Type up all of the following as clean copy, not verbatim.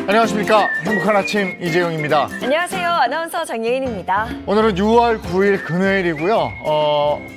안녕하십니까. 행복한 아침 이재용입니다. 안녕하세요. 아나운서 장예인입니다. 오늘은 6월 9일 금요일이고요.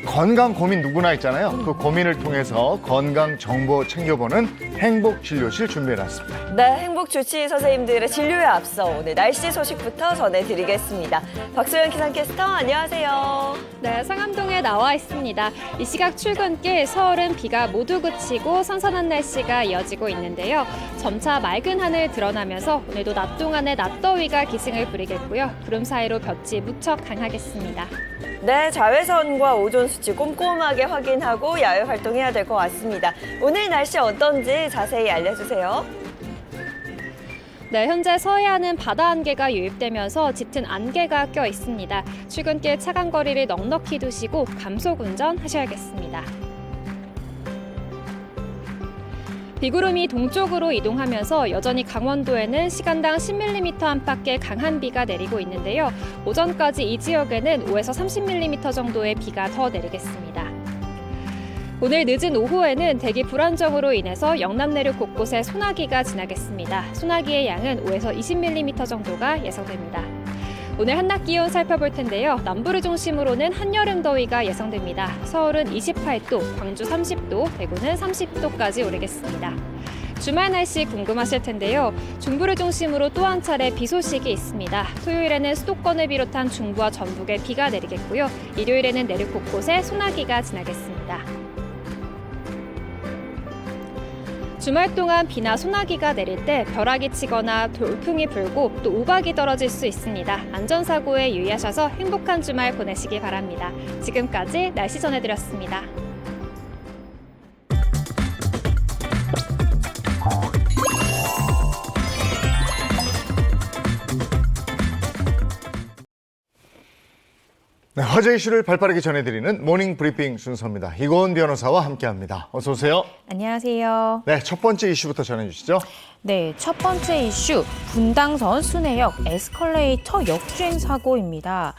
건강 고민 누구나 있잖아요. 그 고민을 통해서 건강 정보 챙겨보는 행복진료실 준비해놨습니다. 네, 행복주치의 선생님들의 진료에 앞서 오늘 날씨 소식부터 전해드리겠습니다. 박소연 기상캐스터 안녕하세요. 네, 상암동에 나와 있습니다. 이 시각 출근길 서울은 비가 모두 그치고 선선한 날씨가 이어지고 있는데요. 점차 맑은 하늘 드러나면서 오늘도 낮 동안에 낮더위가 기승을 부리겠고요. 구름 사이로 볕이 무척 강하겠습니다. 네, 자외선과 오존 수치 꼼꼼하게 확인하고 야외 활동해야 될 것 같습니다. 오늘 날씨 어떤지 자세히 알려주세요. 네, 현재 서해안은 바다 안개가 유입되면서 짙은 안개가 껴 있습니다. 출근길 차간 거리를 넉넉히 두시고 감속 운전하셔야겠습니다. 비구름이 동쪽으로 이동하면서 여전히 강원도에는 시간당 10mm 안팎의 강한 비가 내리고 있는데요. 오전까지 이 지역에는 5에서 30mm 정도의 비가 더 내리겠습니다. 오늘 늦은 오후에는 대기 불안정으로 인해서 영남 내륙 곳곳에 소나기가 지나겠습니다. 소나기의 양은 5에서 20mm 정도가 예상됩니다. 오늘 한낮 기온 살펴볼 텐데요. 남부를 중심으로는 한여름 더위가 예상됩니다. 서울은 28도, 광주 30도, 대구는 30도까지 오르겠습니다. 주말 날씨 궁금하실 텐데요. 중부를 중심으로 또 한 차례 비 소식이 있습니다. 토요일에는 수도권을 비롯한 중부와 전북에 비가 내리겠고요. 일요일에는 내륙 곳곳에 소나기가 지나겠습니다. 주말 동안 비나 소나기가 내릴 때 벼락이 치거나 돌풍이 불고 또 우박이 떨어질 수 있습니다. 안전사고에 유의하셔서 행복한 주말 보내시기 바랍니다. 지금까지 날씨 전해드렸습니다. 네, 화제 이슈를 발빠르게 전해드리는 모닝 브리핑 순서입니다. 이고은 변호사와 함께합니다. 어서 오세요. 안녕하세요. 네, 첫 번째 이슈부터 전해주시죠. 네, 첫 번째 이슈, 분당선 순회역 에스컬레이터 역주행 사고입니다.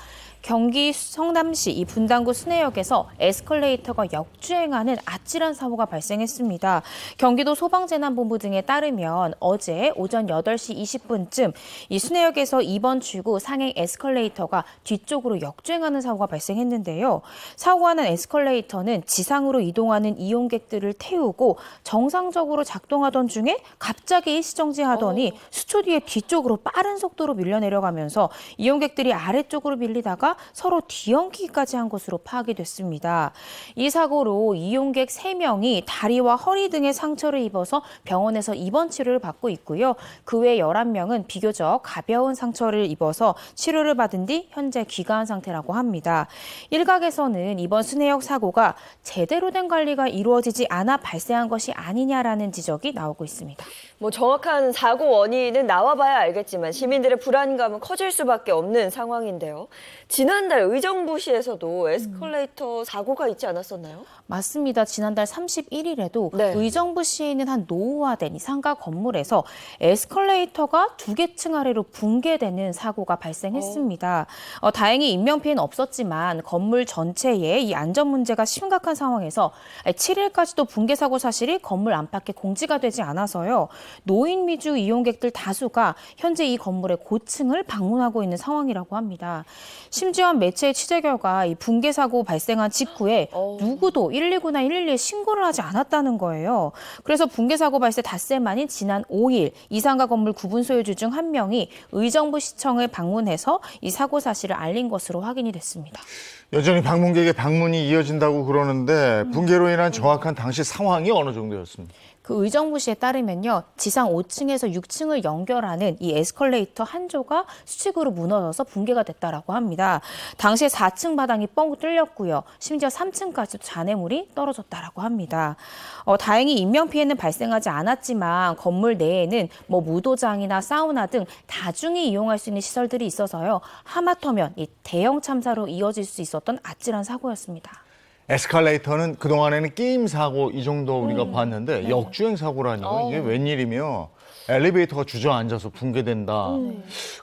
경기 성남시 이 분당구 순회역에서 에스컬레이터가 역주행하는 아찔한 사고가 발생했습니다. 경기도 소방재난본부 등에 따르면 어제 오전 8시 20분쯤 이 순회역에서 2번 출구 상행 에스컬레이터가 뒤쪽으로 역주행하는 사고가 발생했는데요. 사고가 난 에스컬레이터는 지상으로 이동하는 이용객들을 태우고 정상적으로 작동하던 중에 갑자기 일시정지하더니 수초 뒤에 뒤쪽으로 빠른 속도로 밀려 내려가면서 이용객들이 아래쪽으로 밀리다가 서로 뒤엉키기까지 한 것으로 파악이 됐습니다. 이 사고로 이용객 3명이 다리와 허리 등에 상처를 입어서 병원에서 입원 치료를 받고 있고요. 그 외 11명은 비교적 가벼운 상처를 입어서 치료를 받은 뒤 현재 귀가한 상태라고 합니다. 일각에서는 이번 순회역 사고가 제대로 된 관리가 이루어지지 않아 발생한 것이 아니냐라는 지적이 나오고 있습니다. 뭐 정확한 사고 원인은 나와봐야 알겠지만 시민들의 불안감은 커질 수밖에 없는 상황인데요. 지난달 의정부시에서도 에스컬레이터 사고가 있지 않았었나요? 맞습니다. 지난달 31일에도 네. 의정부시에 있는 한 노후화된 이 상가 건물에서 에스컬레이터가 2개 층 아래로 붕괴되는 사고가 발생했습니다. 다행히 인명피해는 없었지만 건물 전체에 이 안전 문제가 심각한 상황에서 7일까지도 붕괴 사고 사실이 건물 안팎에 공지가 되지 않아서요. 노인 위주 이용객들 다수가 현재 이 건물의 고층을 방문하고 있는 상황이라고 합니다. 심지어 매체의 취재 결과 이 붕괴 사고 발생한 직후에 누구도 119나 112에 신고를 하지 않았다는 거예요. 그래서 붕괴 사고 발생 닷새 만인 지난 5일 이상가 건물 구분 소유주 중 한 명이 의정부시청을 방문해서 이 사고 사실을 알린 것으로 확인이 됐습니다. 여전히 방문객의 방문이 이어진다고 그러는데 붕괴로 인한 정확한 당시 상황이 어느 정도였습니까? 그 의정부시에 따르면요. 지상 5층에서 6층을 연결하는 이 에스컬레이터 한 조가 수직으로 무너져서 붕괴가 됐다라고 합니다. 당시에 4층 바닥이 뻥 뚫렸고요. 심지어 3층까지도 잔해물이 떨어졌다라고 합니다. 다행히 인명피해는 발생하지 않았지만 건물 내에는 뭐 무도장이나 사우나 등 다중이 이용할 수 있는 시설들이 있어서요. 하마터면 이 대형 참사로 이어질 수 있었던 아찔한 사고였습니다. 에스컬레이터는 그동안에는 게임 사고 이 정도 우리가 봤는데 역주행 사고라니 이게 웬일이며 엘리베이터가 주저앉아서 붕괴된다.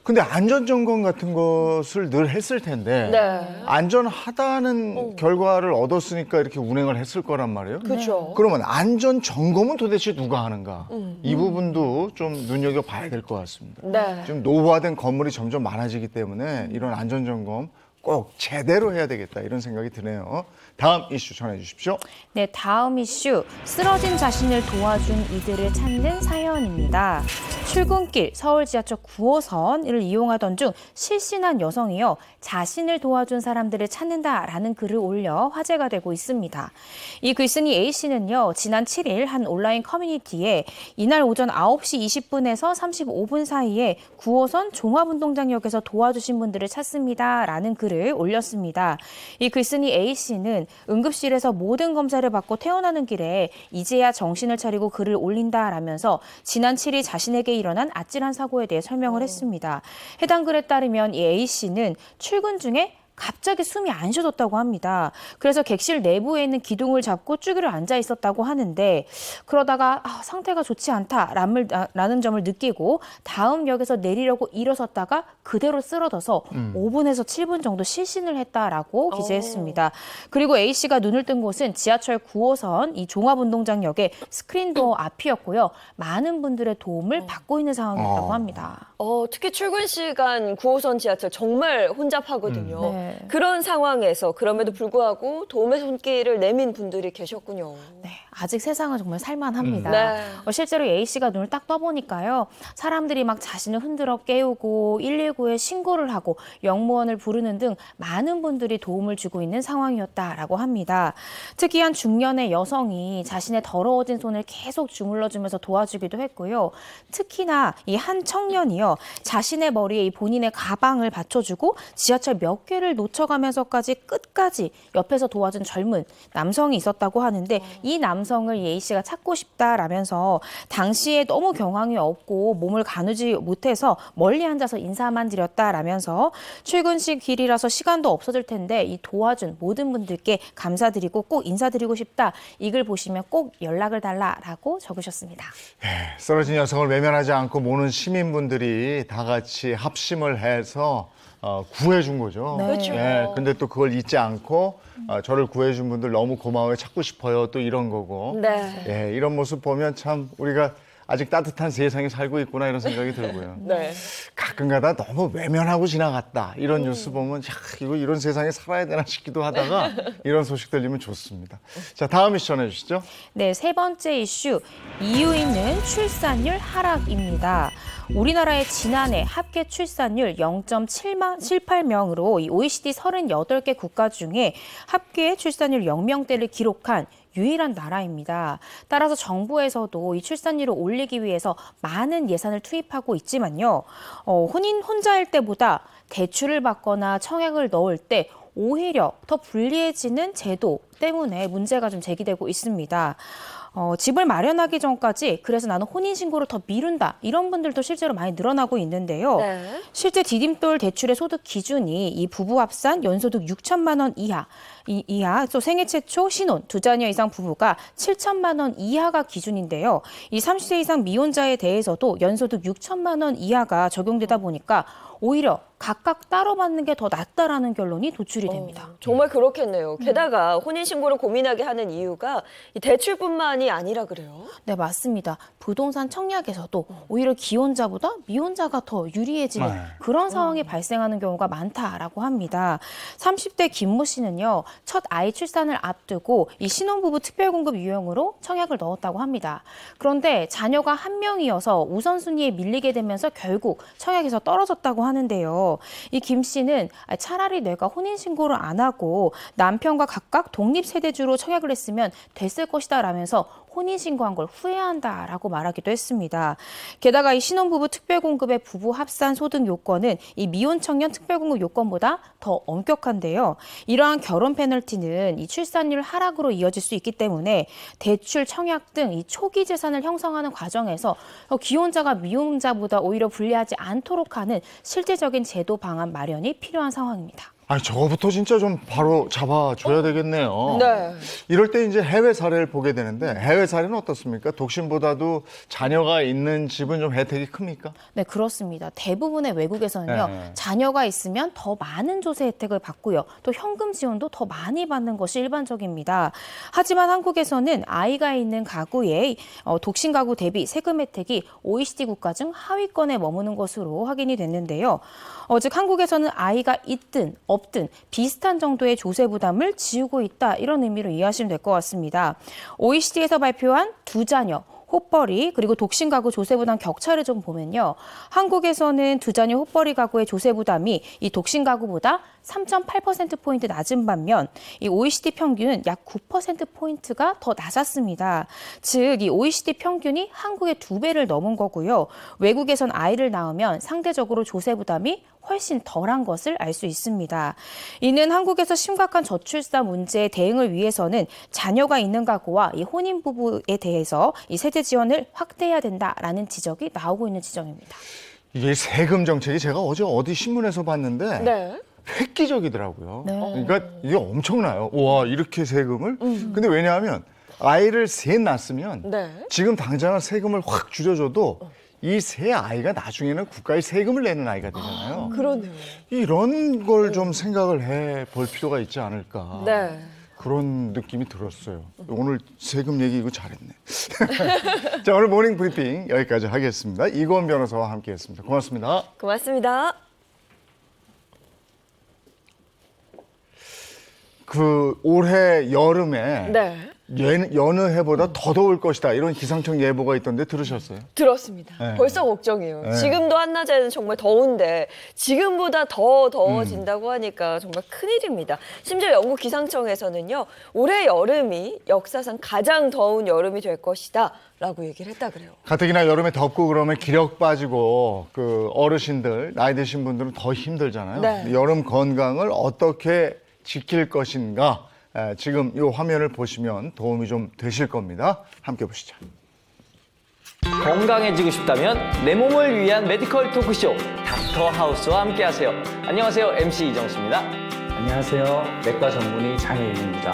근데 안전점검 같은 것을 늘 했을 텐데 네. 안전하다는 결과를 얻었으니까 이렇게 운행을 했을 거란 말이에요. 그렇죠. 그러면 안전점검은 도대체 누가 하는가? 이 부분도 좀 눈여겨봐야 될 것 같습니다. 네. 지금 노후화된 건물이 점점 많아지기 때문에 이런 안전점검 꼭 제대로 해야 되겠다 이런 생각이 드네요. 다음 이슈 전해주십시오. 네, 다음 이슈. 쓰러진 자신을 도와준 이들을 찾는 사연입니다. 출근길 서울 지하철 9호선을 이용하던 중 실신한 여성이요. 자신을 도와준 사람들을 찾는다라는 글을 올려 화제가 되고 있습니다. 이 글쓴이 A씨는요. 지난 7일 한 온라인 커뮤니티에 이날 오전 9시 20분에서 35분 사이에 9호선 종합운동장역에서 도와주신 분들을 찾습니다라는 글을 올렸습니다. 이 글쓴이 A씨는 응급실에서 모든 검사를 받고 퇴원하는 길에 이제야 정신을 차리고 글을 올린다라면서 지난 7일 자신에게 일어난 아찔한 사고에 대해 설명을 했습니다. 해당 글에 따르면 이 A씨는 출근 중에 갑자기 숨이 안 쉬어졌다고 합니다. 그래서 객실 내부에 있는 기둥을 잡고 쭈그려 앉아 있었다고 하는데 그러다가 상태가 좋지 않다라는 점을 느끼고 다음 역에서 내리려고 일어섰다가 그대로 쓰러져서 5분에서 7분 정도 실신을 했다라고 기재했습니다. 그리고 A씨가 눈을 뜬 곳은 지하철 9호선 이 종합운동장역의 스크린도어 앞이었고요. 많은 분들의 도움을 받고 있는 상황이었다고 합니다. 특히 출근 시간 9호선 지하철 정말 혼잡하거든요. 네. 그런 상황에서 그럼에도 불구하고 도움의 손길을 내민 분들이 계셨군요. 네, 아직 세상은 정말 살만합니다. 네. 실제로 A씨가 눈을 딱 떠보니까요. 사람들이 막 자신을 흔들어 깨우고 119에 신고를 하고 영무원을 부르는 등 많은 분들이 도움을 주고 있는 상황이었다라고 합니다. 특히 한 중년의 여성이 자신의 더러워진 손을 계속 주물러주면서 도와주기도 했고요. 특히나 이 한 청년이요. 자신의 머리에 이 본인의 가방을 받쳐주고 지하철 몇 개를 놓쳐가면서까지 끝까지 옆에서 도와준 젊은 남성이 있었다고 하는데 이 남성을 A씨가 찾고 싶다라면서 당시에 너무 경황이 없고 몸을 가누지 못해서 멀리 앉아서 인사만 드렸다라면서 출근식 길이라서 시간도 없어질 텐데 이 도와준 모든 분들께 감사드리고 꼭 인사드리고 싶다. 이 글 보시면 꼭 연락을 달라라고 적으셨습니다. 쓰러진 여성을 외면하지 않고 모든 시민분들이 다 같이 합심을 해서 구해준 거죠. 네. 그렇죠. 근데 또 그걸 잊지 않고 저를 구해준 분들 너무 고마워요. 찾고 싶어요. 또 이런 거고. 네. 이런 모습 보면 참 우리가 아직 따뜻한 세상에 살고 있구나 이런 생각이 들고요. 네. 가끔가다 너무 외면하고 지나갔다. 이런 뉴스 보면 이거 이런 세상에 살아야 되나 싶기도 하다가 이런 소식 들리면 좋습니다. 자, 다음 이슈 전해주시죠. 네, 세 번째 이슈. 이유 있는 출산율 하락입니다. 우리나라의 지난해 합계 출산율 0.78명으로 이 OECD 38개 국가 중에 합계 출산율 0명대를 기록한 유일한 나라입니다. 따라서 정부에서도 이 출산율을 올리기 위해서 많은 예산을 투입하고 있지만요. 혼자일 때보다 대출을 받거나 청약을 넣을 때 오히려 더 불리해지는 제도 때문에 문제가 좀 제기되고 있습니다. 집을 마련하기 전까지 그래서 나는 혼인신고를 더 미룬다. 이런 분들도 실제로 많이 늘어나고 있는데요. 네. 실제 디딤돌 대출의 소득 기준이 이 부부 합산 연소득 6천만 원 이하, 또 생애 최초 신혼, 2자녀 이상 부부가 7천만 원 이하가 기준인데요. 이 30세 이상 미혼자에 대해서도 연소득 6천만 원 이하가 적용되다 보니까 오히려 각각 따로 받는 게 더 낫다라는 결론이 도출이 됩니다. 정말 그렇겠네요. 게다가 혼인신고를 고민하게 하는 이유가 이 대출뿐만이 아니라 그래요. 네, 맞습니다. 부동산 청약에서도 오히려 기혼자보다 미혼자가 더 유리해지는 그런 상황이 발생하는 경우가 많다라고 합니다. 30대 김모 씨는요, 첫 아이 출산을 앞두고 이 신혼부부 특별공급 유형으로 청약을 넣었다고 합니다. 그런데 자녀가 한 명이어서 우선순위에 밀리게 되면서 결국 청약에서 떨어졌다고 하는데요. 이 김 씨는 차라리 내가 혼인신고를 안 하고 남편과 각각 독립세대주로 청약을 했으면 됐을 것이다 라면서 혼인신고한 걸 후회한다라고 말하기도 했습니다. 게다가 이 신혼부부 특별공급의 부부 합산 소득 요건은 이 미혼 청년 특별공급 요건보다 더 엄격한데요. 이러한 결혼 페널티는 이 출산율 하락으로 이어질 수 있기 때문에 대출, 청약 등 이 초기 재산을 형성하는 과정에서 기혼자가 미혼자보다 오히려 불리하지 않도록 하는 실질적인 제도 방안 마련이 필요한 상황입니다. 아니 저거부터 진짜 좀 바로 잡아줘야 되겠네요. 네. 이럴 때 이제 해외 사례를 보게 되는데 해외 사례는 어떻습니까? 독신보다도 자녀가 있는 집은 좀 혜택이 큽니까? 네, 그렇습니다. 대부분의 외국에서는요, 네. 자녀가 있으면 더 많은 조세 혜택을 받고요, 또 현금 지원도 더 많이 받는 것이 일반적입니다. 하지만 한국에서는 아이가 있는 가구의 독신 가구 대비 세금 혜택이 OECD 국가 중 하위권에 머무는 것으로 확인이 됐는데요. 즉 한국에서는 아이가 있든 없든 비슷한 정도의 조세 부담을 지우고 있다, 이런 의미로 이해하시면 될 것 같습니다. OECD에서 발표한 두 자녀, 호벌이 그리고 독신 가구 조세 부담 격차를 좀 보면요. 한국에서는 두 자녀 호벌이 가구의 조세 부담이 이 독신 가구보다 3.8%포인트 낮은 반면 이 OECD 평균은 약 9%포인트가 더 낮았습니다. 즉, 이 OECD 평균이 한국의 2배를 넘은 거고요. 외국에선 아이를 낳으면 상대적으로 조세 부담이 훨씬 덜한 것을 알 수 있습니다. 이는 한국에서 심각한 저출산 문제에 대응을 위해서는 자녀가 있는 가구와 이 혼인 부부에 대해서 이 세제 지원을 확대해야 된다라는 지적이 나오고 있는 지점입니다. 이게 세금 정책이 제가 어제 어디 신문에서 봤는데 네. 획기적이더라고요. 네. 그러니까 이게 엄청나요. 와, 이렇게 세금을? 근데 왜냐하면 아이를 셋 낳았으면 네. 지금 당장은 세금을 확 줄여줘도 이 세 아이가 나중에는 국가에 세금을 내는 아이가 되잖아요. 그러네요. 이런 걸 좀 생각을 해 볼 필요가 있지 않을까. 네. 그런 느낌이 들었어요. 오늘 세금 얘기 이거 잘했네. 자, 오늘 모닝 브리핑 여기까지 하겠습니다. 이건 변호사와 함께했습니다. 고맙습니다. 고맙습니다. 그 올해 여름에 네. 여느 해보다 더 더울 것이다, 이런 기상청 예보가 있던데 들으셨어요? 들었습니다. 네. 벌써 걱정이에요. 네. 지금도 한낮에는 정말 더운데 지금보다 더 더워진다고 하니까 정말 큰일입니다. 심지어 영국 기상청에서는요, 올해 여름이 역사상 가장 더운 여름이 될 것이다 라고 얘기를 했다 그래요. 가뜩이나 여름에 덥고 그러면 기력 빠지고 그 어르신들, 나이 드신 분들은 더 힘들잖아요. 네. 여름 건강을 어떻게 지킬 것인가, 지금 이 화면을 보시면 도움이 좀 되실 겁니다. 함께 보시죠. 건강해지고 싶다면 내 몸을 위한 메디컬 토크쇼 닥터 하우스와 함께하세요. 안녕하세요, MC 이정수입니다. 안녕하세요. 내과 전문의 장혜인입니다.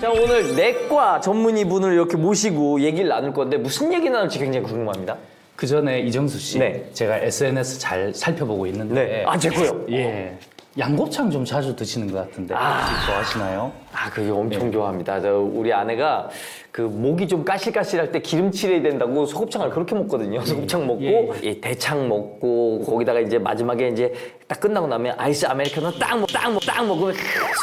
자, 오늘 내과 전문의 분을 이렇게 모시고 얘기를 나눌 건데 무슨 얘기 나눌지 굉장히 궁금합니다. 그 전에 이정수 씨, 네. 제가 SNS 잘 살펴보고 있는데, 네. 아, 제 거요? 예, 양곱창 좀 자주 드시는 것 같은데 혹시 좋아하시나요? 아, 그게 엄청 좋아합니다. 우리 아내가 그 목이 좀 까실까실할 때 기름칠해야 된다고 소곱창을 그렇게 먹거든요. 소곱창 먹고, 이 대창 먹고, 거기다가 이제 마지막에 이제 딱 끝나고 나면 아이스 아메리카노 딱 먹으면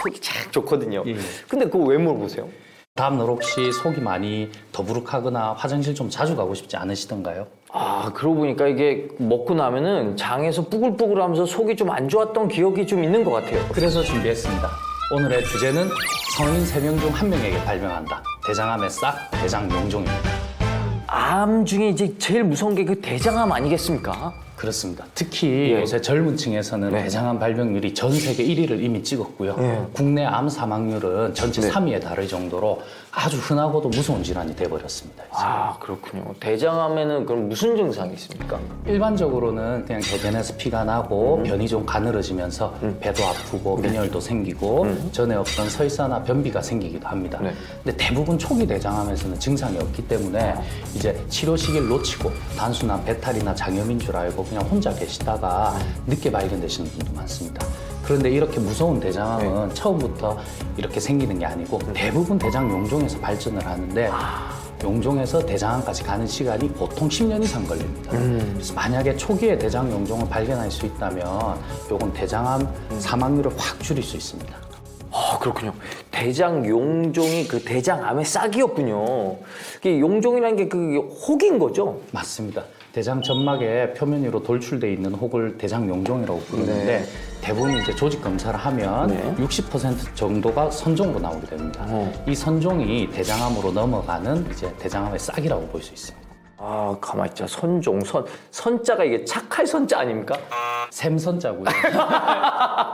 속이 착 좋거든요. 예. 근데 그거 왜 물어보세요? 다음 날 혹시 속이 많이 더부룩하거나 화장실 좀 자주 가고 싶지 않으시던가요? 아, 그러고 보니까 이게 먹고 나면은 장에서 뿌글뿌글 하면서 속이 좀 안 좋았던 기억이 좀 있는 것 같아요. 그래서 준비했습니다. 오늘의 주제는 성인 3명 중 1명에게 발병한다. 대장암의 싹, 대장용종입니다. 암 중에 이제 제일 무서운 게 그 대장암 아니겠습니까? 그렇습니다. 특히 예. 요새 젊은 층에서는 네. 대장암 발병률이 전 세계 1위를 이미 찍었고요. 예. 국내 암 사망률은 전체 네. 3위에 달할 정도로 아주 흔하고도 무서운 질환이 돼버렸습니다. 이제. 아, 그렇군요. 대장암에는 그럼 무슨 증상이 있습니까? 일반적으로는 그냥 대변에서 피가 나고 변이 좀 가늘어지면서 배도 아프고 빈혈도 생기고 전에 없던 설사나 변비가 생기기도 합니다. 네. 근데 대부분 초기 대장암에서는 증상이 없기 때문에 이제 치료 시기를 놓치고 단순한 배탈이나 장염인 줄 알고 그냥 혼자 계시다가 늦게 발견되시는 분도 많습니다. 그런데 이렇게 무서운 대장암은 처음부터 이렇게 생기는 게 아니고 대부분 대장 용종에서 발전을 하는데 용종에서 대장암까지 가는 시간이 보통 10년 이상 걸립니다. 그래서 만약에 초기에 대장 용종을 발견할 수 있다면 요건 대장암 사망률을 확 줄일 수 있습니다. 아, 그렇군요. 대장 용종이 그 대장암의 싹이었군요. 이게 용종이라는 게 그 혹인 거죠? 맞습니다. 대장 점막의 표면 위로 돌출돼 있는 혹을 대장 용종이라고 부르는데 네. 대부분 이제 조직 검사를 하면 네. 60% 정도가 선종으로 나오게 됩니다. 이 선종이 대장암으로 넘어가는 이제 대장암의 싹이라고 볼 수 있습니다. 아, 가만히 있자. 선자가 이게 착할 선자 아닙니까? 샘선자고요.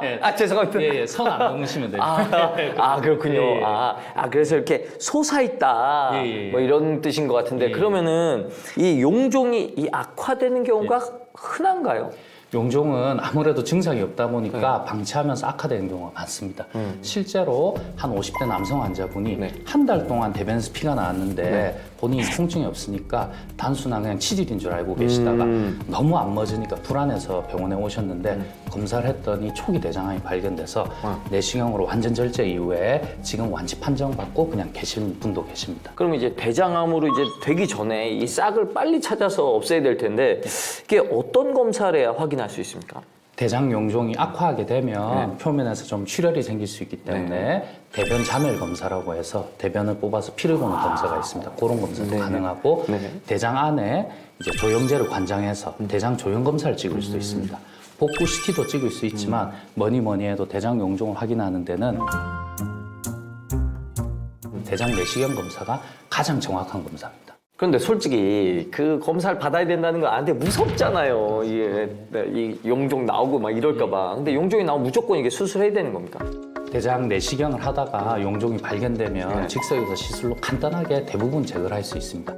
예. 아, 죄송합니다. 예, 선 안 넘으시면 돼요. 아, 그렇군요. 예, 예. 그래서 이렇게 솟아있다. 예, 예. 뭐 이런 뜻인 것 같은데, 예. 그러면은 이 용종이 이 악화되는 경우가 흔한가요? 용종은 아무래도 증상이 없다 보니까 방치하면서 악화되는 경우가 많습니다. 실제로 한 50대 남성 환자분이 네. 한 달 동안 대변에서 피가 나왔는데 네. 본인이 통증이 없으니까 단순한 그냥 치질인 줄 알고 계시다가 너무 안 멎으니까 불안해서 병원에 오셨는데 검사를 했더니 초기 대장암이 발견돼서 내시경으로 완전 절제 이후에 지금 완치 판정받고 그냥 계신 분도 계십니다. 그럼 이제 대장암으로 이제 되기 전에 이 싹을 빨리 찾아서 없애야 될 텐데 이게 어떤 검사를 해야 확인할 수 있습니까? 대장 용종이 악화하게 되면 표면에서 좀 출혈이 생길 수 있기 때문에 대변 자멸 검사라고 해서 대변을 뽑아서 피를 보는 검사가 있습니다. 그런 검사도 가능하고 대장 안에 이제 조영제를 관장해서 대장 조영 검사를 찍을 수도 있습니다. 복부 CT도 찍을 수 있지만 뭐니 해도 대장 용종을 확인하는 데는 대장 내시경 검사가 가장 정확한 검사입니다. 그런데 솔직히 그 검사를 받아야 된다는 거 아는데 무섭잖아요. 이게 이 용종 나오고 막 이럴까 봐. 근데 용종이 나오면 무조건 이게 수술해야 되는 겁니까? 대장 내시경을 하다가 용종이 발견되면 즉석에서 시술로 간단하게 대부분 제거를 할 수 있습니다.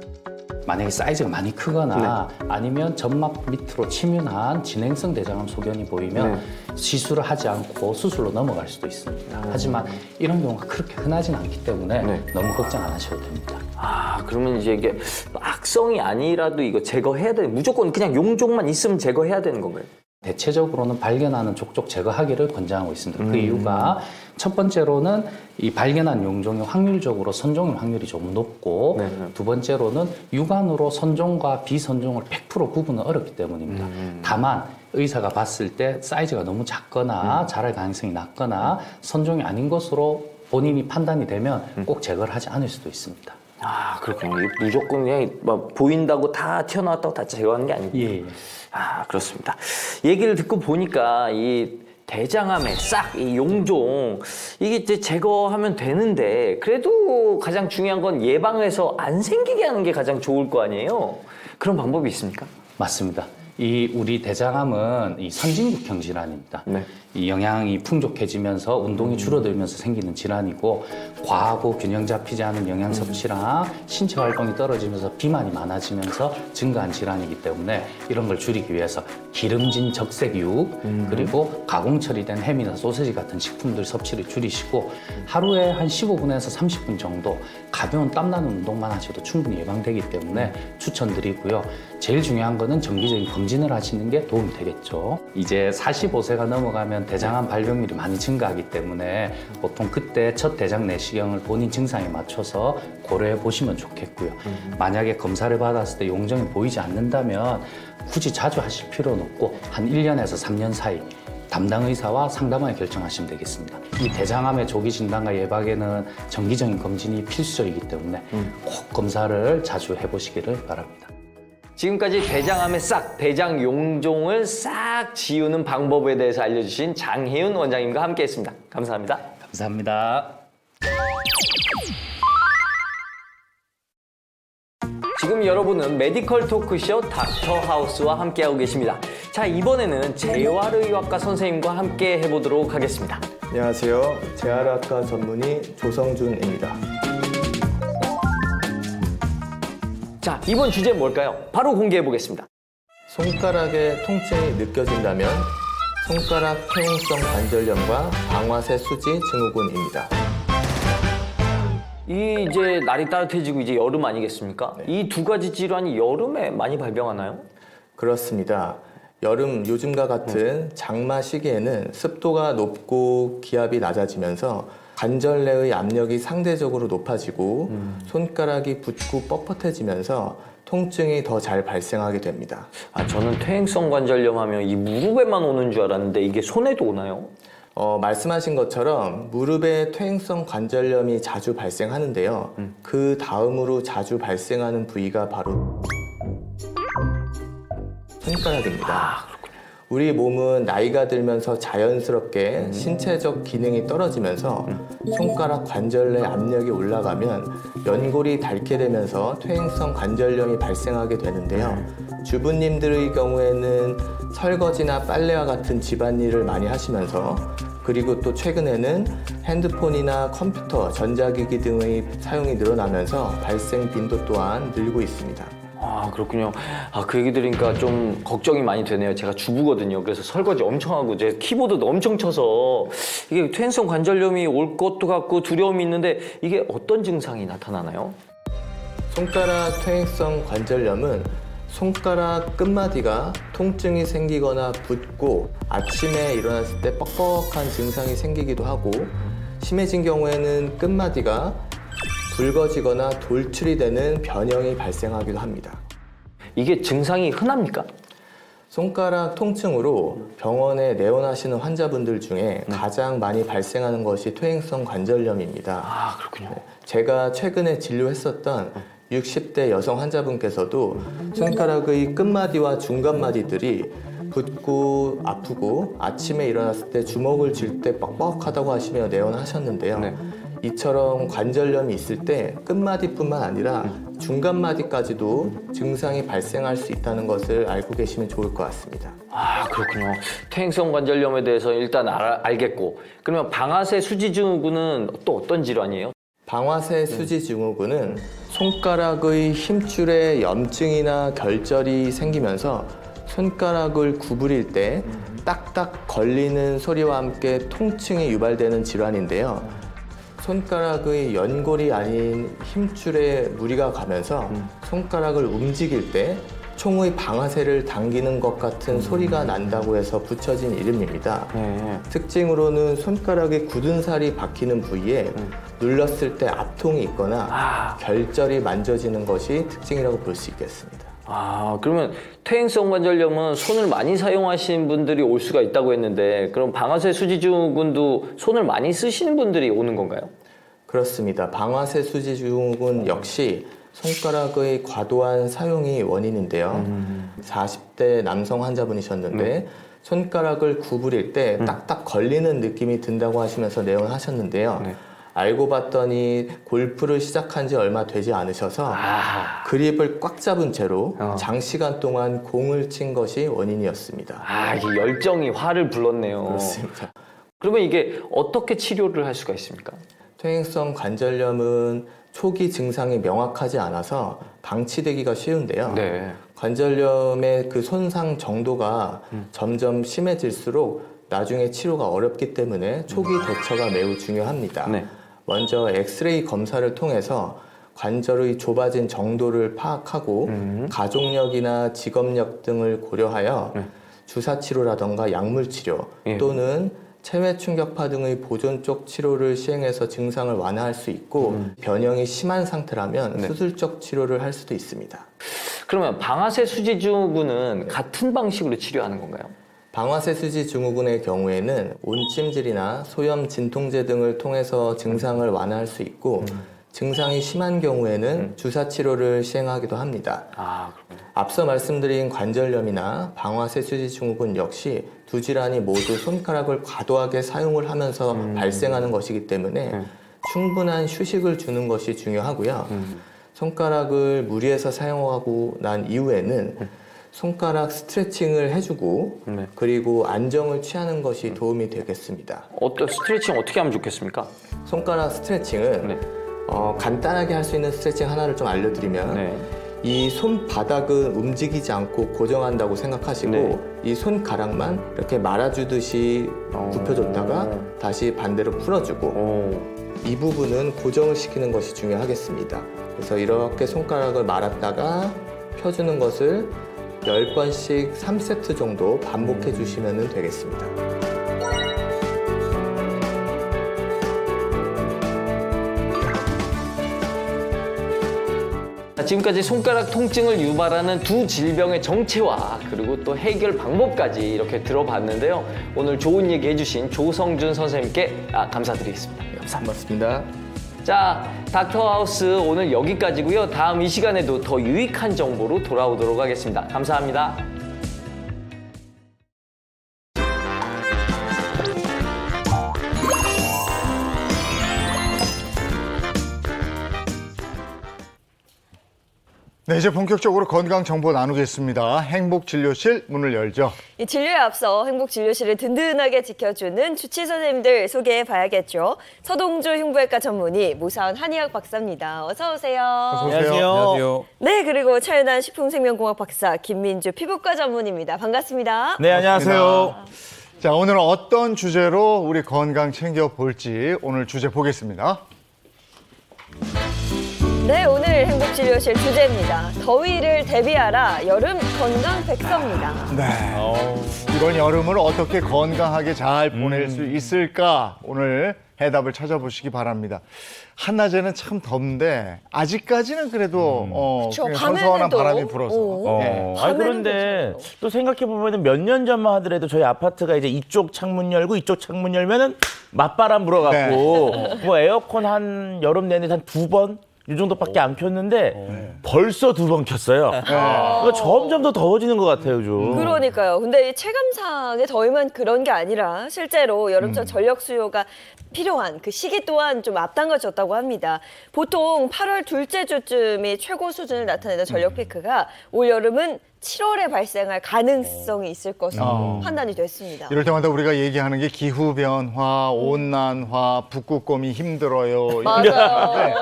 만약에 사이즈가 많이 크거나 아니면 점막 밑으로 침윤한 진행성 대장암 소견이 보이면 시술을 하지 않고 수술로 넘어갈 수도 있습니다. 하지만 이런 경우가 그렇게 흔하진 않기 때문에 너무 걱정 안 하셔도 됩니다. 아, 그러면 이제 이게 악성이 아니라도 이거 제거해야 돼. 무조건 그냥 용종만 있으면 제거해야 되는 건가요? 대체적으로는 발견하는 족족 제거하기를 권장하고 있습니다. 그 이유가 첫 번째로는 이 발견한 용종이 확률적으로 선종일 확률이 좀 높고 두 번째로는 육안으로 선종과 비선종을 100% 구분은 어렵기 때문입니다. 다만 의사가 봤을 때 사이즈가 너무 작거나 자랄 가능성이 낮거나 선종이 아닌 것으로 본인이 판단이 되면 꼭 제거를 하지 않을 수도 있습니다. 아, 그렇군요. 이게 무조건 그냥 막 보인다고 다 튀어나왔다고 다 제거하는 게 아니고. 예. 아, 그렇습니다. 얘기를 듣고 보니까 이 대장암의 싹, 이 용종, 이게 이제 제거하면 되는데 그래도 가장 중요한 건 예방해서 안 생기게 하는 게 가장 좋을 거 아니에요? 그런 방법이 있습니까? 맞습니다. 이 우리 대장암은 이 선진국형 질환입니다. 이 영양이 풍족해지면서 운동이 줄어들면서 생기는 질환이고 과하고 균형 잡히지 않은 영양 섭취랑 신체 활동이 떨어지면서 비만이 많아지면서 증가한 질환이기 때문에 이런 걸 줄이기 위해서 기름진 적색육 그리고 가공 처리된 햄이나 소세지 같은 식품들 섭취를 줄이시고 하루에 한 15분에서 30분 정도 가벼운 땀나는 운동만 하셔도 충분히 예방되기 때문에 추천드리고요. 제일 중요한 거는 정기적인 검진을 하시는 게 도움이 되겠죠. 이제 45세가 넘어가면 대장암 발병률이 많이 증가하기 때문에 보통 그때 첫 대장 내시경을 본인 증상에 맞춰서 고려해 보시면 좋겠고요. 만약에 검사를 받았을 때 용종이 보이지 않는다면 굳이 자주 하실 필요는 없고 한 1년에서 3년 사이 담당 의사와 상담하여 결정하시면 되겠습니다. 이 대장암의 조기 진단과 예방에는 정기적인 검진이 필수적이기 때문에 꼭 검사를 자주 해보시기를 바랍니다. 지금까지 대장암의 싹, 대장 용종을 싹 지우는 방법에 대해서 알려주신 장혜윤 원장님과 함께했습니다. 감사합니다. 감사합니다. 지금 여러분은 메디컬 토크쇼 닥터 하우스와 함께하고 계십니다. 자, 이번에는 재활의학과 선생님과 함께 해보도록 하겠습니다. 안녕하세요. 재활학과 전문의 조성준입니다. 자, 이번 주제는 뭘까요? 바로 공개해 보겠습니다. 손가락에 통증이 느껴진다면 손가락 퇴행성 관절염과 방아쇠 수지 증후군입니다. 이제 날이 따뜻해지고 이제 여름 아니겠습니까? 이 두 가지 질환이 여름에 많이 발병하나요? 그렇습니다. 여름 요즘과 같은 장마 시기에는 습도가 높고 기압이 낮아지면서 관절 내의 압력이 상대적으로 높아지고 손가락이 붓고 뻣뻣해지면서 통증이 더 잘 발생하게 됩니다. 아, 저는 퇴행성 관절염 하면 이 무릎에만 오는 줄 알았는데 이게 손에도 오나요? 말씀하신 것처럼 무릎에 퇴행성 관절염이 자주 발생하는데요. 그 다음으로 자주 발생하는 부위가 바로 손가락입니다. 우리 몸은 나이가 들면서 자연스럽게 신체적 기능이 떨어지면서 손가락 관절 내 압력이 올라가면 연골이 닳게 되면서 퇴행성 관절염이 발생하게 되는데요. 주부님들의 경우에는 설거지나 빨래와 같은 집안일을 많이 하시면서 그리고 또 최근에는 핸드폰이나 컴퓨터, 전자기기 등의 사용이 늘어나면서 발생 빈도 또한 늘고 있습니다. 아, 그렇군요. 아, 그 얘기 들으니까 좀 걱정이 많이 되네요. 제가 주부거든요. 그래서 설거지 엄청 하고 제 키보드도 엄청 쳐서 이게 퇴행성 관절염이 올 것도 같고 두려움이 있는데 이게 어떤 증상이 나타나나요? 손가락 퇴행성 관절염은 손가락 끝마디가 통증이 생기거나 붓고 아침에 일어났을 때 뻑뻑한 증상이 생기기도 하고 심해진 경우에는 끝마디가 붉어지거나 돌출이 되는 변형이 발생하기도 합니다. 이게 증상이 흔합니까? 손가락 통증으로 병원에 내원하시는 환자분들 중에 가장 많이 발생하는 것이 퇴행성 관절염입니다. 아, 그렇군요. 제가 최근에 진료했었던 60대 여성 환자분께서도 손가락의 끝마디와 중간마디들이 붓고 아프고 아침에 일어났을 때 주먹을 쥘 때 뻑뻑하다고 하시며 내원하셨는데요. 네. 이처럼 관절염이 있을 때 끝마디뿐만 아니라 중간마디까지도 증상이 발생할 수 있다는 것을 알고 계시면 좋을 것 같습니다. 아, 그렇군요. 퇴행성 관절염에 대해서 일단 알겠고 그러면 방아쇠 수지 증후군은 또 어떤 질환이에요? 방아쇠 수지 증후군은 손가락의 힘줄에 염증이나 결절이 생기면서 손가락을 구부릴 때 딱딱 걸리는 소리와 함께 통증이 유발되는 질환인데요. 손가락의 연골이 아닌 힘줄에 무리가 가면서 손가락을 움직일 때 총의 방아쇠를 당기는 것 같은 소리가 난다고 해서 붙여진 이름입니다. 특징으로는 손가락에 굳은 살이 박히는 부위에 눌렀을 때 압통이 있거나 결절이 만져지는 것이 특징이라고 볼 수 있겠습니다. 아, 그러면 퇴행성 관절염은 손을 많이 사용하시는 분들이 올 수가 있다고 했는데 그럼 방아쇠 수지 증후군도 손을 많이 쓰시는 분들이 오는 건가요? 그렇습니다. 방아쇠 수지 증후군 역시 손가락의 과도한 사용이 원인인데요. 40대 남성 환자분이셨는데 손가락을 구부릴 때 딱딱 걸리는 느낌이 든다고 하시면서 내원하셨는데요. 알고 봤더니 골프를 시작한 지 얼마 되지 않으셔서 그립을 꽉 잡은 채로 장시간 동안 공을 친 것이 원인이었습니다. 아, 이게 열정이 화를 불렀네요. 그렇습니다. 그러면 이게 어떻게 치료를 할 수가 있습니까? 퇴행성 관절염은 초기 증상이 명확하지 않아서 방치되기가 쉬운데요. 네. 관절염의 그 손상 정도가 점점 심해질수록 나중에 치료가 어렵기 때문에 초기 대처가 매우 중요합니다. 네. 먼저 엑스레이 검사를 통해서 관절의 좁아진 정도를 파악하고 가족력이나 직업력 등을 고려하여 주사 치료라던가 약물 치료 또는 체외 충격파 등의 보존 쪽 치료를 시행해서 증상을 완화할 수 있고 변형이 심한 상태라면 수술적 치료를 할 수도 있습니다. 그러면 방아쇠 수지 증후군은 같은 방식으로 치료하는 건가요? 방아쇠 수지 증후군의 경우에는 온찜질이나 소염 진통제 등을 통해서 증상을 완화할 수 있고 증상이 심한 경우에는 주사 치료를 시행하기도 합니다. 아, 그렇군요. 앞서 말씀드린 관절염이나 방아쇠 수지 증후군 역시 두 질환이 모두 손가락을 과도하게 사용을 하면서 발생하는 것이기 때문에 충분한 휴식을 주는 것이 중요하고요. 손가락을 무리해서 사용하고 난 이후에는 손가락 스트레칭을 해주고 그리고 안정을 취하는 것이 도움이 되겠습니다. 스트레칭 어떻게 하면 좋겠습니까? 손가락 스트레칭은 간단하게 할 수 있는 스트레칭 하나를 좀 알려드리면 이 손바닥은 움직이지 않고 고정한다고 생각하시고 이 손가락만 이렇게 말아주듯이 굽혀줬다가 다시 반대로 풀어주고 이 부분은 고정을 시키는 것이 중요하겠습니다. 그래서 이렇게 손가락을 말았다가 펴주는 것을 10번씩 3세트 정도 반복해 주시면 되겠습니다. 지금까지 손가락 통증을 유발하는 두 질병의 정체와 그리고 또 해결 방법까지 이렇게 들어봤는데요. 오늘 좋은 얘기 해주신 조성준 선생님께 감사드리겠습니다. 고맙습니다. 자, 닥터하우스 오늘 여기까지고요. 다음 이 시간에도 더 유익한 정보로 돌아오도록 하겠습니다. 감사합니다. 네, 이제 본격적으로 건강 정보 나누겠습니다. 행복진료실 문을 열죠. 이 진료에 앞서 행복진료실을 든든하게 지켜주는 주치 선생님들 소개해 봐야겠죠. 서동주 흉부외과 전문의 모사원 한의학 박사입니다. 어서 오세요. 어서 오세요. 안녕하세요. 네, 그리고 차윤환 식품생명공학 박사 김민주 피부과 전문의입니다. 반갑습니다. 네, 안녕하세요. 자, 오늘은 어떤 주제로 우리 건강 챙겨볼지 오늘 주제 보겠습니다. 네, 오늘 행복진료실 주제입니다. 더위를 대비하라 여름 건강 백서입니다. 네. 이번 여름을 어떻게 건강하게 잘 보낼 수 있을까? 오늘 해답을 찾아보시기 바랍니다. 한낮에는 참 덥는데 아직까지는 그래도 그쵸, 그냥 밤에는 선선한 또. 바람이 불어서. 오. 네. 아니, 그런데 또 생각해 보면 몇 년 전만 하더라도 저희 아파트가 이제 이쪽 창문 열고 이쪽 창문 열면은 맞바람 불어갖고 뭐 에어컨 한 여름 내내 한 2번 이 정도밖에 안 켰는데 벌써 2번 켰어요. 그러니까 점점 더 더워지는 것 같아요, 요즘. 그러니까요. 근데 이 체감상의 더위만 그런 게 아니라 실제로 여름철 전력 수요가 필요한 그 시기 또한 좀 앞당겨졌다고 합니다. 보통 8월 둘째 주쯤이 최고 수준을 나타내는 전력 피크가 올 여름은 7월에 발생할 가능성이 있을 것으로 판단이 됐습니다. 이럴 때마다 우리가 얘기하는 게 기후변화, 온난화, 북극곰이 힘들어요. 맞아요.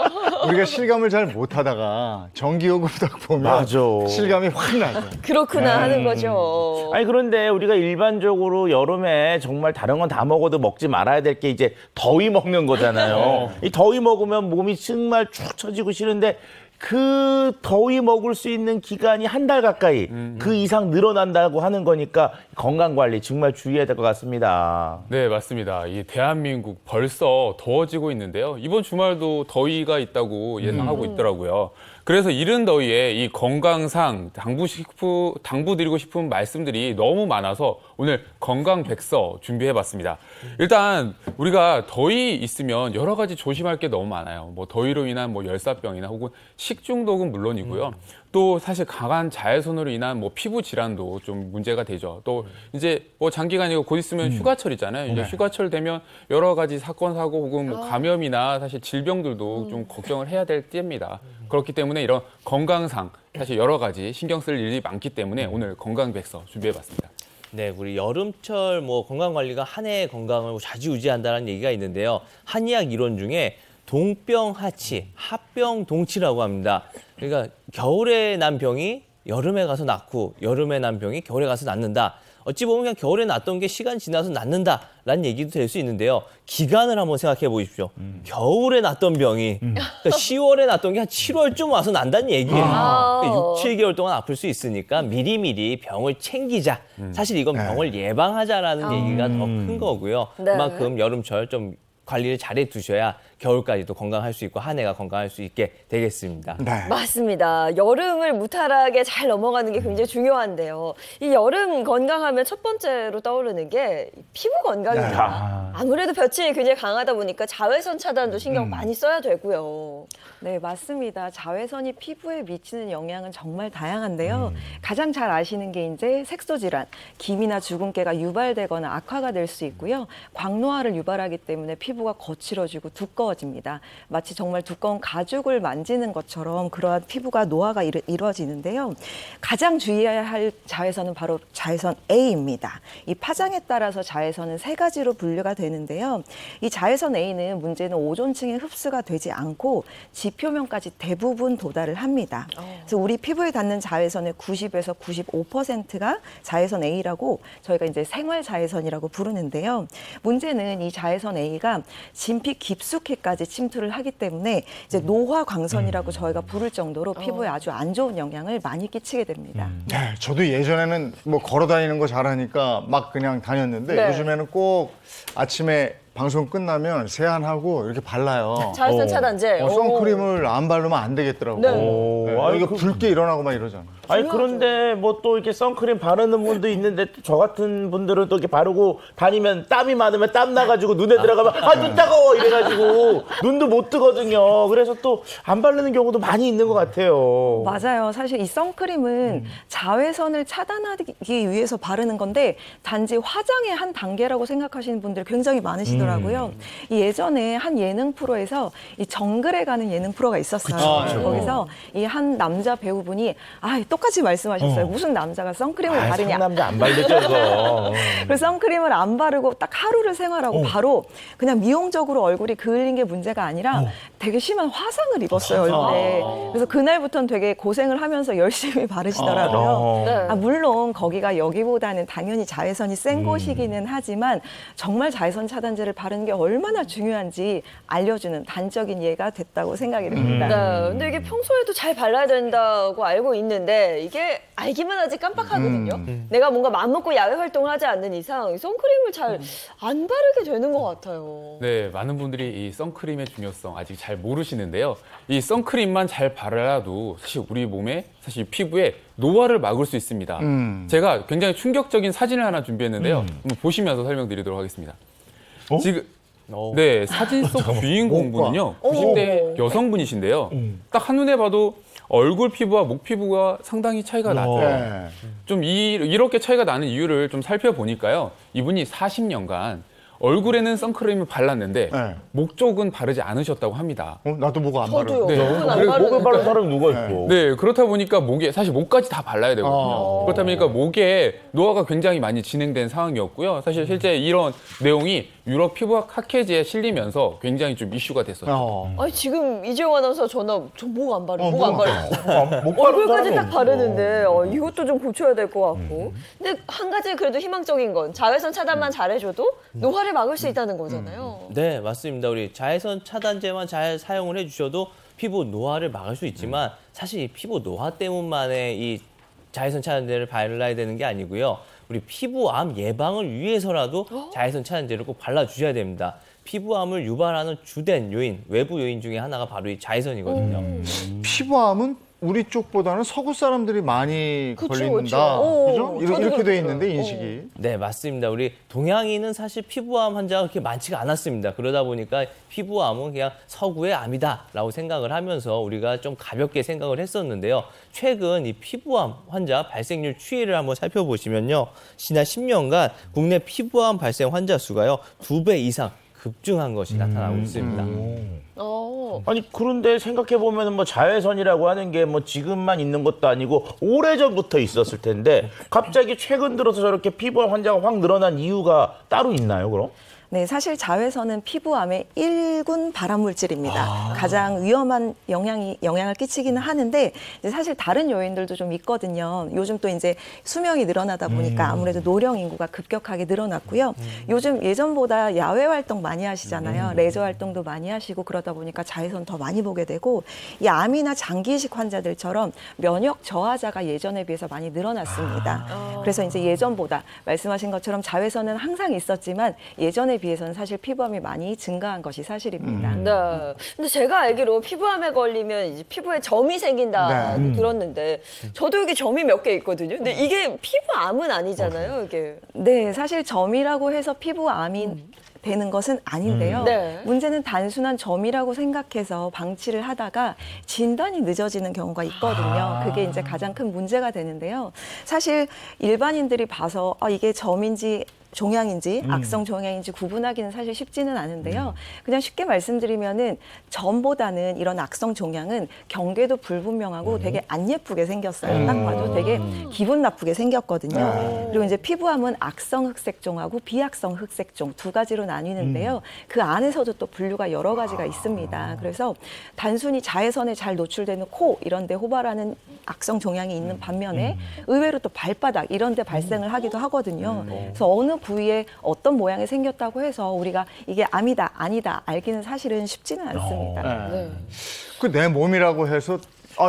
우리가 실감을 잘 못하다가 전기요금 딱 보면 맞아. 실감이 확 나죠. 그렇구나 하는 거죠. 아니 그런데 우리가 일반적으로 여름에 정말 다른 건 다 먹어도 먹지 말아야 될 게 이제 더위 먹는 거잖아요. 이 더위 먹으면 몸이 정말 축 처지고 싫은데 그 더위 먹을 수 있는 기간이 한 달 가까이 그 이상 늘어난다고 하는 거니까 건강관리 정말 주의해야 될 것 같습니다. 네, 맞습니다. 이 대한민국 벌써 더워지고 있는데요. 이번 주말도 더위가 있다고 예상하고 있더라고요. 그래서 이른 더위에 이 건강상 당부드리고 싶은 말씀들이 너무 많아서 오늘 건강 백서 준비해봤습니다. 일단 우리가 더위 있으면 여러 가지 조심할 게 너무 많아요. 뭐 더위로 인한 뭐 열사병이나 혹은 식중독은 물론이고요. 또 사실 강한 자외선으로 인한 뭐 피부 질환도 좀 문제가 되죠. 또 이제 뭐 장기간이고 곧 있으면 휴가철이잖아요. 이제 휴가철 되면 여러 가지 사건 사고 혹은 뭐 감염이나 사실 질병들도 좀 걱정을 해야 될 때입니다. 그렇기 때문에 이런 건강상 사실 여러 가지 신경 쓸 일이 많기 때문에 오늘 건강 백서 준비해봤습니다. 네, 우리 여름철 뭐 건강 관리가 한 해의 건강을 좌지우지한다는 얘기가 있는데요. 한의학 이론 중에 동병하치, 합병동치라고 합니다. 그러니까 겨울에 난 병이 여름에 가서 낫고 여름에 난 병이 겨울에 가서 낫는다. 어찌 보면 그냥 겨울에 났던 게 시간 지나서 낫는다라는 얘기도 될 수 있는데요. 기간을 한번 생각해 보십시오. 겨울에 났던 병이 그러니까 10월에 났던 게 한 7월쯤 와서 난다는 얘기예요. 그러니까 6, 7개월 동안 아플 수 있으니까 미리미리 병을 챙기자. 사실 이건 병을 예방하자라는 얘기가 더 큰 거고요. 네. 그만큼 여름철 좀 관리를 잘해 두셔야 겨울까지도 건강할 수 있고 한 해가 건강할 수 있게 되겠습니다. 네. 맞습니다. 여름을 무탈하게 잘 넘어가는 게 굉장히 중요한데요. 이 여름 건강하면 첫 번째로 떠오르는 게 피부 건강입니다. 아무래도 볕이 굉장히 강하다 보니까 자외선 차단도 신경 많이 써야 되고요. 네, 맞습니다. 자외선이 피부에 미치는 영향은 정말 다양한데요. 가장 잘 아시는 게 이제 색소 질환, 기미나 주근깨가 유발되거나 악화가 될 수 있고요. 광노화를 유발하기 때문에 피부가 거칠어지고 두꺼워집니다. 마치 정말 두꺼운 가죽을 만지는 것처럼 그러한 피부가 노화가 이루어지는데요. 가장 주의해야 할 자외선은 바로 자외선 A입니다. 이 파장에 따라서 자외선은 3가지로 분류가 되는데요. 이 자외선 A는 문제는 오존층에 흡수가 되지 않고 지표면까지 대부분 도달을 합니다. 그래서 우리 피부에 닿는 자외선의 90에서 95%가 자외선 A라고 저희가 이제 생활 자외선이라고 부르는데요. 문제는 이 자외선 A가 진피 깊숙이까지 침투를 하기 때문에 이제 노화 광선이라고 저희가 부를 정도로 피부에 아주 안 좋은 영향을 많이 끼치게 됩니다. 네, 저도 예전에는 뭐 걸어 다니는 거 잘하니까 막 그냥 다녔는데 네. 요즘에는 꼭 아침에 방송 끝나면 세안하고 이렇게 발라요. 자외선 차단제. 선크림을 안 바르면 안 되겠더라고요. 네. 네. 이거 붉게 일어나고 막 이러잖아. 아니 그런데 뭐 또 이렇게 선크림 바르는 분도 있는데 또 저 같은 분들은 또 이렇게 바르고 다니면 땀이 많으면 땀 나가지고 눈에 들어가면 눈 따가워 이래가지고 눈도 못 뜨거든요. 그래서 또 안 바르는 경우도 많이 있는 것 같아요. 맞아요. 사실 이 선크림은 자외선을 차단하기 위해서 바르는 건데 단지 화장의 한 단계라고 생각하시는 분들이 굉장히 많으시더라고요. 하시더라고요. 이 예전에 한 예능 프로에서 이 정글에 가는 예능 프로가 있었어요. 거기서 이 한 남자 배우분이 똑같이 말씀하셨어요. 무슨 남자가 선크림을 바르냐. 상남자 안 발렸죠, 이거. 그래서 선크림을 안 바르고 딱 하루를 생활하고 바로 그냥 미용적으로 얼굴이 그을린 게 문제가 아니라 되게 심한 화상을 입었어요, 얼굴에. 그래서 그날부터는 되게 고생을 하면서 열심히 바르시더라고요. 네. 물론 거기가 여기보다는 당연히 자외선이 센 곳이기는 하지만 정말 자외선 차단제를 바르는 게 얼마나 중요한지 알려주는 단적인 예가 됐다고 생각이 듭니다. 네, 근데 이게 평소에도 잘 발라야 된다고 알고 있는데 이게 알기만 하지 깜빡하거든요. 내가 뭔가 마음먹고 야외 활동을 하지 않는 이상 이 선크림을 잘 안 바르게 되는 것 같아요. 네, 많은 분들이 이 선크림의 중요성 아직 잘 모르시는데요. 이 선크림만 잘 바라도 사실 우리 몸에 사실 피부에 노화를 막을 수 있습니다. 제가 굉장히 충격적인 사진을 하나 준비했는데요. 한번 보시면서 설명드리도록 하겠습니다. 지금 네, 사진 속 주인공분은요. 90대 여성분이신데요. 딱 한눈에 봐도 얼굴 피부와 목 피부가 상당히 차이가 나죠. 네. 좀 이렇게 차이가 나는 이유를 좀 살펴보니까요. 이분이 40년간 얼굴에는 선크림을 발랐는데 네. 목 쪽은 바르지 않으셨다고 합니다. 나도 목 안 바르. 저도요. 네. 목은 안 그래, 목을 바르는데. 바른 사람이 누가 있고. 네, 그렇다 보니까 목에 사실 목까지 다 발라야 되거든요. 그렇다 보니까 목에 노화가 굉장히 많이 진행된 상황이었고요. 사실 실제 이런 내용이 유럽 피부학 학회지에 실리면서 굉장히 좀 이슈가 됐었죠. 아니 지금 이재용 아나운서 전화 저 목 안 바르고 목 안 목 바르고 못 바른 얼굴까지 사람이 딱 없어. 바르는데 이것도 좀 고쳐야 될 것 같고. 근데 한 가지 그래도 희망적인 건 자외선 차단만 잘해줘도 노화를 막을 수 있다는 거잖아요. 네, 맞습니다. 우리 자외선 차단제만 잘 사용을 해주셔도 피부 노화를 막을 수 있지만 사실 이 피부 노화 때문만의 이 자외선 차단제를 발라야 되는 게 아니고요. 우리 피부암 예방을 위해서라도 자외선 차단제를 꼭 발라주셔야 됩니다. 피부암을 유발하는 주된 요인, 외부 요인 중에 하나가 바로 이 자외선이거든요. 피부암은 우리 쪽보다는 서구 사람들이 많이 그쵸, 걸린다. 그쵸. 그죠? 저도 이렇게 돼 그렇더라고요. 있는데 인식이. 네, 맞습니다. 우리 동양인은 사실 피부암 환자가 그렇게 많지가 않았습니다. 그러다 보니까 피부암은 그냥 서구의 암이다라고 생각을 하면서 우리가 좀 가볍게 생각을 했었는데요. 최근 이 피부암 환자 발생률 추이를 한번 살펴보시면요. 지난 10년간 국내 피부암 발생 환자 수가요. 2배 이상 급증한 것이 나타나고 있습니다. 아니 그런데 생각해 보면 뭐 자외선이라고 하는 게 뭐 지금만 있는 것도 아니고 오래전부터 있었을 텐데 갑자기 최근 들어서 저렇게 피부 환자가 확 늘어난 이유가 따로 있나요, 그럼? 네, 사실 자외선은 피부암의 1군 발암물질입니다. 가장 위험한 영향을 끼치기는 하는데 이제 사실 다른 요인들도 좀 있거든요. 요즘 또 이제 수명이 늘어나다 보니까 아무래도 노령 인구가 급격하게 늘어났고요. 요즘 예전보다 야외 활동 많이 하시잖아요. 레저 활동도 많이 하시고 그러다 보니까 자외선 더 많이 보게 되고 이 암이나 장기 이식 환자들처럼 면역 저하자가 예전에 비해서 많이 늘어났습니다. 그래서 이제 예전보다 말씀하신 것처럼 자외선은 항상 있었지만 예전에 비해서는 사실 피부암이 많이 증가한 것이 사실입니다. 네. 근데 제가 알기로 피부암에 걸리면 이제 피부에 점이 생긴다 들었는데 저도 여기 점이 몇 개 있거든요. 근데 이게 피부암은 아니잖아요, 이게. 네, 사실 점이라고 해서 피부암이 되는 것은 아닌데요. 네. 문제는 단순한 점이라고 생각해서 방치를 하다가 진단이 늦어지는 경우가 있거든요. 그게 이제 가장 큰 문제가 되는데요. 사실 일반인들이 봐서 이게 점인지 종양인지 악성 종양인지 구분하기는 사실 쉽지는 않은데요. 그냥 쉽게 말씀드리면은 점보다는 이런 악성 종양은 경계도 불분명하고 되게 안 예쁘게 생겼어요. 딱 봐도 되게 기분 나쁘게 생겼거든요. 그리고 이제 피부암은 악성 흑색종하고 비악성 흑색종 두 가지로 나뉘는데요. 그 안에서도 또 분류가 여러 가지가 있습니다. 그래서 단순히 자외선에 잘 노출되는 코 이런 데 호발하는 악성 종양이 있는 반면에 의외로 또 발바닥 이런 데 발생을 하기도 하거든요. 그래서 어느 부위에 어떤 모양이 생겼다고 해서 우리가 이게 암이다 아니다 알기는 사실은 쉽지는 않습니다. 그 내 몸이라고 해서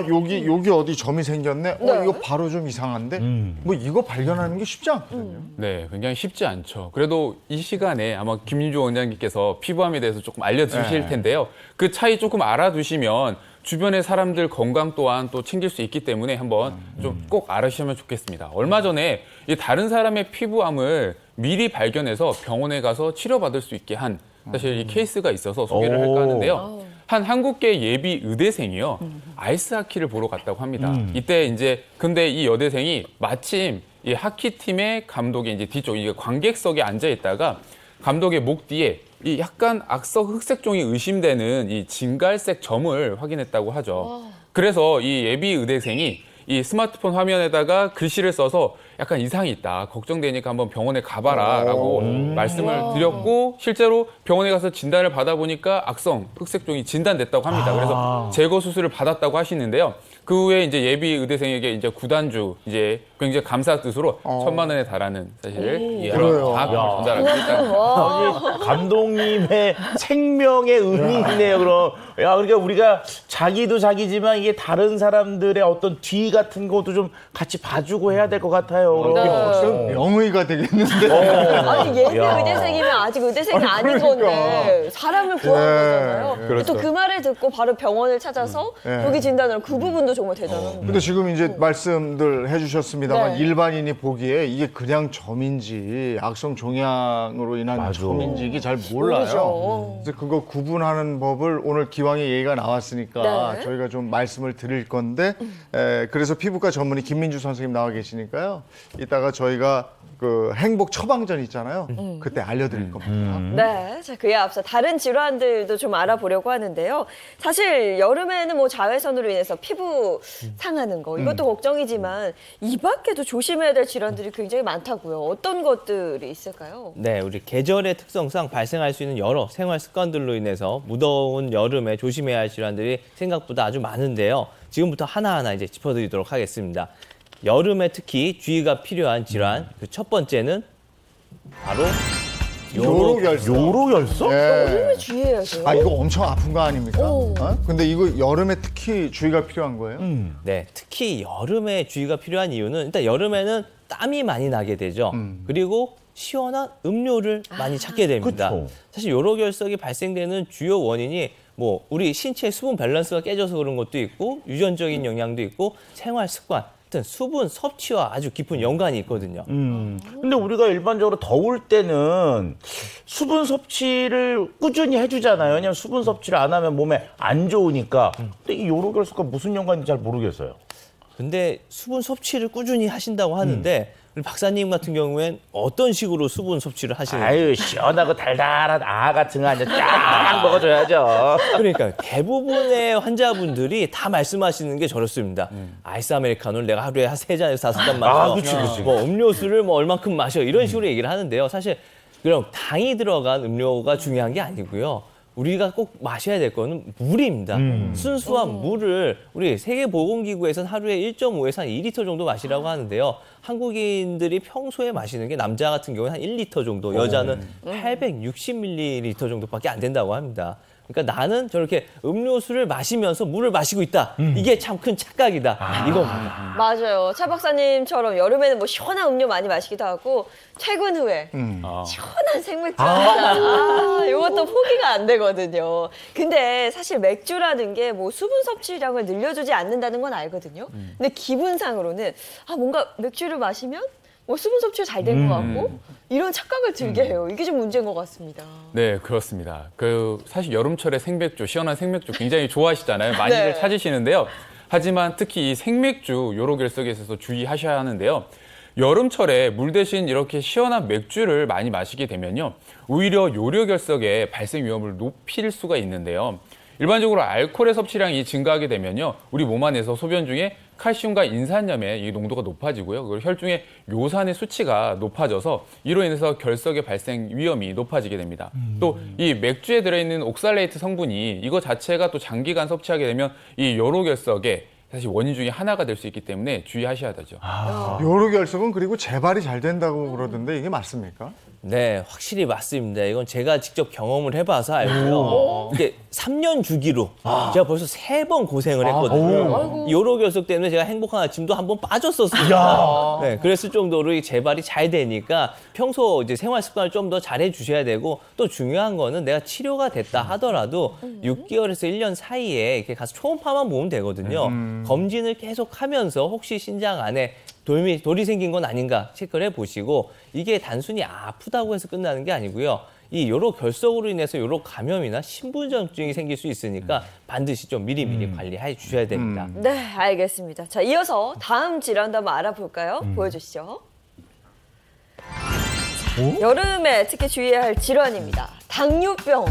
여기 어디 점이 생겼네. 이거 바로 좀 이상한데. 뭐 이거 발견하는 게 쉽지 않거든요. 네, 굉장히 쉽지 않죠. 그래도 이 시간에 아마 김윤주 원장님께서 피부암에 대해서 조금 알려주실 텐데요. 그 차이 조금 알아두시면 주변의 사람들 건강 또한 또 챙길 수 있기 때문에 한번 좀 꼭 알아주시면 좋겠습니다. 얼마 전에 이 다른 사람의 피부암을 미리 발견해서 병원에 가서 치료받을 수 있게 한 사실 이 케이스가 있어서 소개를 할까 하는데요. 한 한국계 예비 의대생이요. 아이스하키를 보러 갔다고 합니다. 이때 이제 근데 이 여대생이 마침 이 하키팀의 감독의 이제 뒤쪽 이게 관객석에 앉아 있다가 감독의 목 뒤에 이 약간 악성 흑색종이 의심되는 이 진갈색 점을 확인했다고 하죠. 그래서 이 예비 의대생이 이 스마트폰 화면에다가 글씨를 써서 약간 이상이 있다, 걱정되니까 한번 병원에 가봐라라고 말씀을 드렸고, 실제로 병원에 가서 진단을 받아보니까 악성 흑색종이 진단됐다고 합니다. 그래서 제거 수술을 받았다고 하시는데요. 그 후에 이제 예비 의대생에게 이제 구단주 이제 굉장히 감사 뜻으로 1,000만 원에 달하는 사실 그런 장학금을 전달하고 있다. 감독님의 생명의 은인이네요. 그럼 야, 그러니까 우리가 자기도 자기지만 이게 다른 사람들의 어떤 뒤 같은 것도 좀 같이 봐주고 해야 될 것 같아요. 명의가 되겠는데. 아니 예비 의대생이면 아직 의대생이 아닌 건데 사람을 구한 거잖아요. 또 그 말을 듣고 바로 병원을 찾아서 조기 진단을 그 부분도 정말 대단합니다. 근데 지금 이제 말씀들 해주셨습니다만 네. 일반인이 보기에 이게 그냥 점인지 악성 종양으로 인한 점인지 이게 잘 몰라요. 모르죠. 그래서 그거 구분하는 법을 오늘 기왕에 얘기가 나왔으니까 네. 저희가 좀 말씀을 드릴 건데 그래서 피부과 전문의 김민주 선생님 나와 계시니까요. 이따가 저희가 그 행복 처방전 있잖아요. 그때 알려드릴 겁니다. 네, 자, 그에 앞서 다른 질환들도 좀 알아보려고 하는데요. 사실 여름에는 뭐 자외선으로 인해서 피부 상하는 거 이것도 걱정이지만 이 밖에도 조심해야 될 질환들이 굉장히 많다고요. 어떤 것들이 있을까요? 네, 우리 계절의 특성상 발생할 수 있는 여러 생활 습관들로 인해서 무더운 여름에 조심해야 할 질환들이 생각보다 아주 많은데요. 지금부터 하나하나 이제 짚어드리도록 하겠습니다. 여름에 특히 주의가 필요한 질환, 그 첫 번째는 바로 요로결석. 요로결석? 여름에 주의해야 돼요. 아 이거 엄청 아픈 거 아닙니까? 오. 근데 이거 여름에 특히 주의가 필요한 거예요? 네, 특히 여름에 주의가 필요한 이유는 일단 여름에는 땀이 많이 나게 되죠. 그리고 시원한 음료를 많이 찾게 됩니다. 그쵸. 사실 요로결석이 발생되는 주요 원인이 뭐 우리 신체 수분 밸런스가 깨져서 그런 것도 있고 유전적인 영향도 있고 생활 습관, 하여튼 수분 섭취와 아주 깊은 연관이 있거든요. 근데 우리가 일반적으로 더울 때는 수분 섭취를 꾸준히 해주잖아요. 왜냐면 수분 섭취를 안 하면 몸에 안 좋으니까. 근데 이 요로결석과 무슨 연관인지 잘 모르겠어요. 근데 수분 섭취를 꾸준히 하신다고 하는데 우리 박사님 같은 경우엔 어떤 식으로 수분 섭취를 하시는지. 아유, 시원하고 달달한 같은 거 이제 쫙 먹어줘야죠. 그러니까 대부분의 환자분들이 다 말씀하시는 게 저렇습니다. 아이스 아메리카노를 내가 하루에 한 3잔에서 5잔 마셔. 그치. 뭐 음료수를 뭐 얼만큼 마셔. 이런 식으로 얘기를 하는데요. 사실 그럼 당이 들어간 음료가 중요한 게 아니고요. 우리가 꼭 마셔야 될 거는 물입니다. 순수한 물을 우리 세계보건기구에서는 하루에 1.5에서 한 2리터 정도 마시라고 하는데요. 한국인들이 평소에 마시는 게 남자 같은 경우는 한 1리터 정도, 여자는 860ml 정도밖에 안 된다고 합니다. 그러니까 나는 저렇게 음료수를 마시면서 물을 마시고 있다. 이게 참 큰 착각이다. 이겁니다. 맞아요. 차 박사님처럼 여름에는 뭐 시원한 음료 많이 마시기도 하고 퇴근 후에 시원한 생맥주 이것도 포기가 안 되거든요. 근데 사실 맥주라는 게 뭐 수분 섭취량을 늘려주지 않는다는 건 알거든요. 근데 기분상으로는 뭔가 맥주를 마시면 뭐 수분 섭취가 잘 된 것 같고 이런 착각을 들게 해요. 이게 좀 문제인 것 같습니다. 네, 그렇습니다. 사실 여름철에 생맥주, 시원한 생맥주 굉장히 좋아하시잖아요. 많이들 네. 찾으시는데요. 하지만 특히 이 생맥주 요로결석에 있어서 주의하셔야 하는데요. 여름철에 물 대신 이렇게 시원한 맥주를 많이 마시게 되면요. 오히려 요로결석의 발생 위험을 높일 수가 있는데요. 일반적으로 알코올의 섭취량이 증가하게 되면요. 우리 몸 안에서 소변 중에 칼슘과 인산염의 이 농도가 높아지고요. 그리고 혈중에 요산의 수치가 높아져서 이로 인해서 결석의 발생 위험이 높아지게 됩니다. 또 이 맥주에 들어있는 옥살레이트 성분이 이거 자체가 또 장기간 섭취하게 되면 이 요로결석의 사실 원인 중에 하나가 될 수 있기 때문에 주의하셔야 되죠. 요로결석은 그리고 재발이 잘 된다고 그러던데 이게 맞습니까? 네, 확실히 맞습니다. 이건 제가 직접 경험을 해봐서 알고요. 이게 3년 주기로 제가 벌써 3번 고생을 했거든요. 요로결석 때문에 제가 행복한 아침도 한 번 빠졌었어요. 네, 그랬을 정도로 이 재발이 잘 되니까 평소 이제 생활 습관을 좀 더 잘해 주셔야 되고 또 중요한 거는 내가 치료가 됐다 하더라도 6개월에서 1년 사이에 이렇게 가서 초음파만 보면 되거든요. 검진을 계속 하면서 혹시 신장 안에 돌이 생긴 건 아닌가 체크를 해보시고 이게 단순히 아프다고 해서 끝나는 게 아니고요. 이 요로결석으로 인해서 요로 감염이나 신부전증이 생길 수 있으니까 반드시 좀 미리미리 관리해 주셔야 됩니다. 네, 알겠습니다. 자, 이어서 다음 질환도 한번 알아볼까요? 보여주시죠. 자, 여름에 특히 주의해야 할 질환입니다. 당뇨병.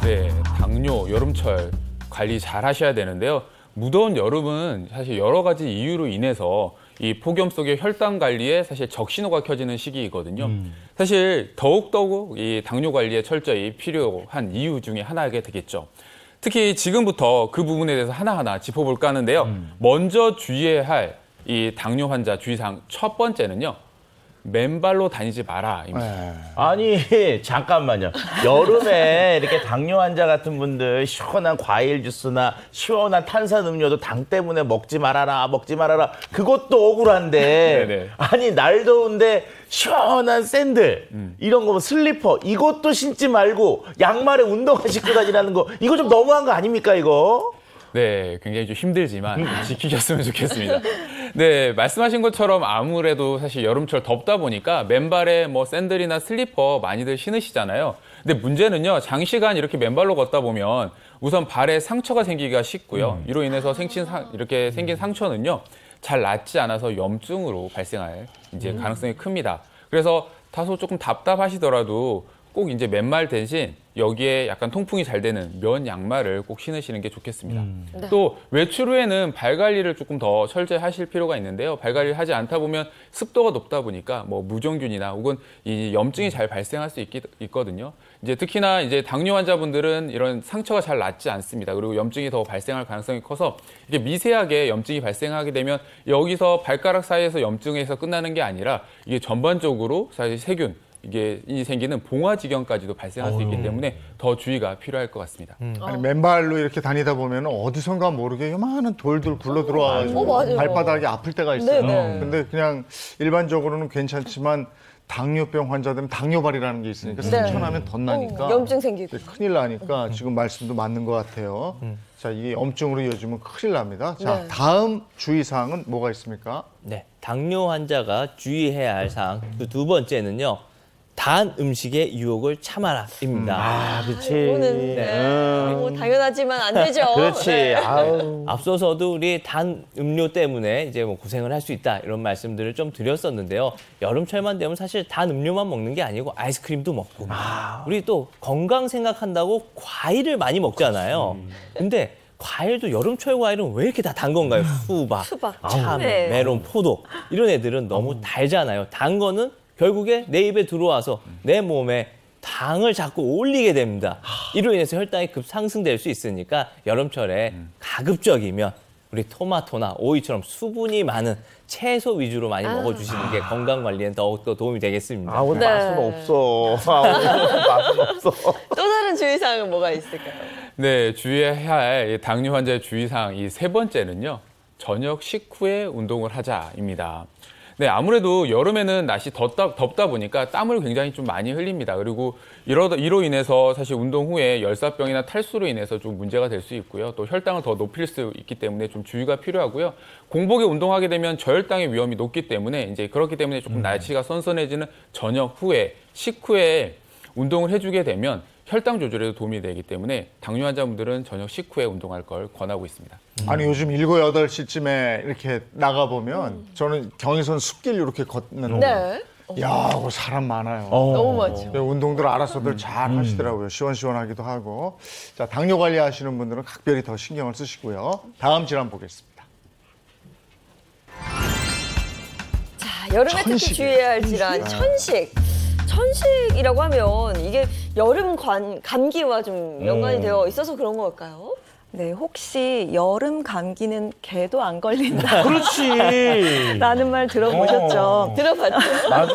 네, 당뇨, 여름철 관리 잘 하셔야 되는데요. 무더운 여름은 사실 여러 가지 이유로 인해서 이 폭염 속의 혈당 관리에 사실 적신호가 켜지는 시기이거든요. 사실 더욱더욱 이 당뇨 관리에 철저히 필요한 이유 중에 하나가 되겠죠. 특히 지금부터 그 부분에 대해서 하나하나 짚어볼까 하는데요. 먼저 주의해야 할 이 당뇨 환자 주의사항 첫 번째는요. 맨발로 다니지 마라입니다. 아니 잠깐만요. 여름에 이렇게 당뇨 환자 같은 분들 시원한 과일 주스나 시원한 탄산 음료도 당 때문에 먹지 말아라 그것도 억울한데 네네. 아니 날 더운데 시원한 샌들 이런 거 뭐 슬리퍼 이것도 신지 말고 양말에 운동화 신고 다니라는 거 이거 좀 너무한 거 아닙니까 이거? 네, 굉장히 좀 힘들지만 지키셨으면 좋겠습니다. 네, 말씀하신 것처럼 아무래도 사실 여름철 덥다 보니까 맨발에 뭐 샌들이나 슬리퍼 많이들 신으시잖아요. 근데 문제는요, 장시간 이렇게 맨발로 걷다 보면 우선 발에 상처가 생기기가 쉽고요. 이로 인해서 이렇게 생긴 상처는요, 잘 낫지 않아서 염증으로 발생할 이제 가능성이 큽니다. 그래서 다소 조금 답답하시더라도 꼭 이제 맨발 대신 여기에 약간 통풍이 잘 되는 면 양말을 꼭 신으시는 게 좋겠습니다. 네. 또 외출 후에는 발 관리를 조금 더 철저히 하실 필요가 있는데요. 발 관리를 하지 않다 보면 습도가 높다 보니까 뭐 무종균이나 혹은 이 염증이 잘 발생할 수 있거든요. 이제 특히나 이제 당뇨 환자분들은 이런 상처가 잘 낫지 않습니다. 그리고 염증이 더 발생할 가능성이 커서 이게 미세하게 염증이 발생하게 되면 여기서 발가락 사이에서 염증에서 끝나는 게 아니라 이게 전반적으로 사실 세균 이게 생기는 봉화지경까지도 발생할 수 있기 때문에 더 주의가 필요할 것 같습니다. 아니, 맨발로 이렇게 다니다 보면 어디선가 모르게 요만한 돌들 굴러 들어와가지고 맞아요. 발바닥이 아플 때가 있어요. 네네. 근데 그냥 일반적으로는 괜찮지만 당뇨병 환자들은 당뇨발이라는 게 있으니까 상처나면 덧나니까 염증 생기고. 큰일 나니까 지금 말씀도 맞는 것 같아요. 자, 이게 염증으로 이어지면 큰일 납니다. 자, 네. 다음 주의사항은 뭐가 있습니까? 네, 당뇨 환자가 주의해야 할 사항 두 번째는요. 단 음식의 유혹을 참아라입니다. 그렇지. 이거는 뭐 당연하지만 안 되죠. 그렇지. 네. 아우. 앞서서도 우리 단 음료 때문에 이제 뭐 고생을 할 수 있다 이런 말씀들을 좀 드렸었는데요. 여름철만 되면 사실 단 음료만 먹는 게 아니고 아이스크림도 먹고 우리 또 건강 생각한다고 과일을 많이 먹잖아요. 근데 과일도 여름철 과일은 왜 이렇게 다 단 건가요? 수박, 참, 네. 메론, 포도 이런 애들은 너무 달잖아요. 단 거는 결국에 내 입에 들어와서 내 몸에 당을 자꾸 올리게 됩니다. 이로 인해서 혈당이 급상승될 수 있으니까 여름철에 가급적이면 우리 토마토나 오이처럼 수분이 많은 채소 위주로 많이 먹어주시는 게 건강 관리엔 더욱더 도움이 되겠습니다. 아우 네. 맛은 없어. 맛은 없어. 또 다른 주의사항은 뭐가 있을까요? 네, 주의해야 할 이 당뇨 환자의 주의사항 이 세 번째는요. 저녁 식후에 운동을 하자입니다. 네, 아무래도 여름에는 날씨 덥다 보니까 땀을 굉장히 좀 많이 흘립니다. 그리고 이로 인해서 사실 운동 후에 열사병이나 탈수로 인해서 좀 문제가 될 수 있고요. 또 혈당을 더 높일 수 있기 때문에 좀 주의가 필요하고요. 공복에 운동하게 되면 저혈당의 위험이 높기 때문에 이제 그렇기 때문에 조금 날씨가 선선해지는 저녁 후에 식후에 운동을 해주게 되면 혈당 조절에도 도움이 되기 때문에 당뇨 환자분들은 저녁 식후에 운동할 걸 권하고 있습니다. 아니 요즘 7, 8시쯤에 이렇게 나가보면 저는 경의선 숲길 이렇게 걷는데 네. 야, 그 사람 많아요. 너무 많죠. 운동들 알아서들 잘 하시더라고요. 시원시원하기도 하고. 자, 당뇨 관리하시는 분들은 각별히 더 신경을 쓰시고요. 다음 질문 보겠습니다. 자, 여름에 특히 천식이요. 주의해야 할 질환, 천식. 천식이라고 하면 이게 여름 감기와 좀 연관이 되어 있어서 그런 걸까요? 네, 혹시 여름 감기는 개도 안 걸린다. 그렇지. 라는 말 들어보셨죠? 들어봤죠? 맞아.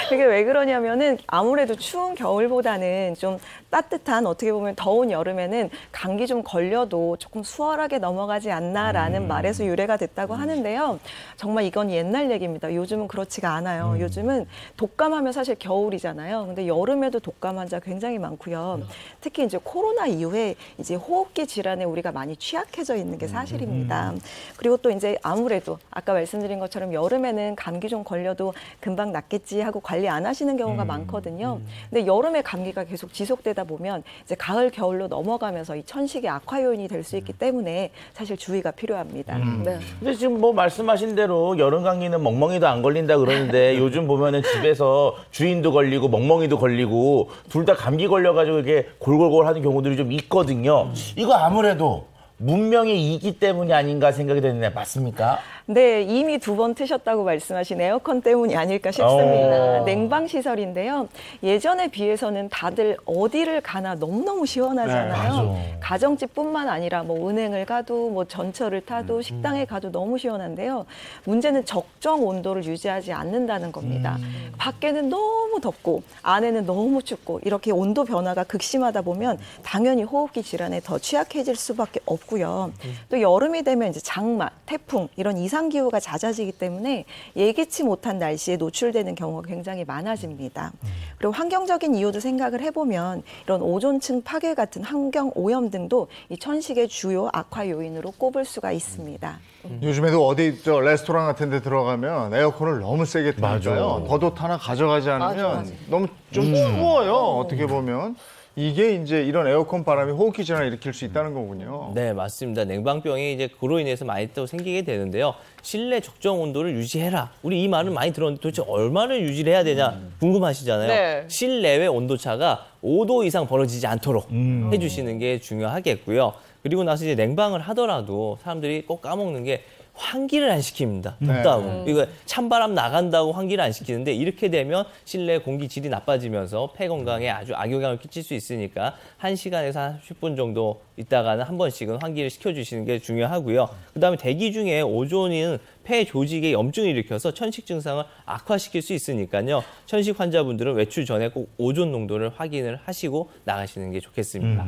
그게 왜 그러냐면은 아무래도 추운 겨울보다는 좀 따뜻한 어떻게 보면 더운 여름에는 감기 좀 걸려도 조금 수월하게 넘어가지 않나라는 말에서 유래가 됐다고 하는데요. 정말 이건 옛날 얘기입니다. 요즘은 그렇지가 않아요. 요즘은 독감하면 사실 겨울이잖아요. 근데 여름에도 독감 환자 굉장히 많고요. 특히 이제 코로나 이후에 이제 호흡기 호흡기 질환에 우리가 많이 취약해져 있는 게 사실입니다. 그리고 또 이제 아무래도 아까 말씀드린 것처럼 여름에는 감기 좀 걸려도 금방 낫겠지 하고 관리 안 하시는 경우가 많거든요. 근데 여름에 감기가 계속 지속되다 보면 이제 가을, 겨울로 넘어가면서 이 천식의 악화 요인이 될 수 있기 때문에 사실 주의가 필요합니다. 네. 근데 지금 뭐 말씀하신 대로 여름 감기는 멍멍이도 안 걸린다 그러는데 요즘 보면은 집에서 주인도 걸리고 멍멍이도 걸리고 둘 다 감기 걸려가지고 이렇게 골골골 하는 경우들이 좀 있거든요. 이거 아무래도 문명의 이기 때문이 아닌가 생각이 되는데 맞습니까? 네, 이미 2번 트셨다고 말씀하신 에어컨 때문이 아닐까 싶습니다. 냉방 시설인데요. 예전에 비해서는 다들 어디를 가나 너무너무 시원하잖아요. 가정집뿐만 아니라 뭐 은행을 가도 뭐 전철을 타도 식당에 가도 너무 시원한데요. 문제는 적정 온도를 유지하지 않는다는 겁니다. 밖에는 너무 덥고 안에는 너무 춥고 이렇게 온도 변화가 극심하다 보면 당연히 호흡기 질환에 더 취약해질 수밖에 없고요. 또 여름이 되면 이제 장마, 태풍 이런 이상 기후가 잦아지기 때문에 예기치 못한 날씨에 노출되는 경우가 굉장히 많아집니다. 그리고 환경적인 이유도 생각을 해보면 이런 오존층 파괴 같은 환경 오염 등도 이 천식의 주요 악화 요인으로 꼽을 수가 있습니다. 요즘에도 어디 저 레스토랑 같은 데 들어가면 에어컨을 너무 세게 틀니까요. 맞아. 더덧 하나 가져가지 않으면 맞아. 너무 좀 추워요. 어떻게 보면. 이게 이제 이런 에어컨 바람이 호흡기 질환을 일으킬 수 있다는 거군요. 네, 맞습니다. 냉방병이 이제 그로 인해서 많이 또 생기게 되는데요. 실내 적정 온도를 유지해라. 우리 이 말은 많이 들었는데 도대체 얼마를 유지를 해야 되냐 궁금하시잖아요. 네. 실내외 온도차가 5도 이상 벌어지지 않도록 해주시는 게 중요하겠고요. 그리고 나서 이제 냉방을 하더라도 사람들이 꼭 까먹는 게 환기를 안 시킵니다. 덥다고. 이거 찬바람 나간다고 환기를 안 시키는데 이렇게 되면 실내 공기 질이 나빠지면서 폐 건강에 아주 악영향을 끼칠 수 있으니까 1시간에서 한 10분 정도 있다가는 한 번씩은 환기를 시켜주시는 게 중요하고요. 그다음에 대기 중에 오존은 폐 조직에 염증을 일으켜서 천식 증상을 악화시킬 수 있으니까요. 천식 환자분들은 외출 전에 꼭 오존 농도를 확인을 하시고 나가시는 게 좋겠습니다.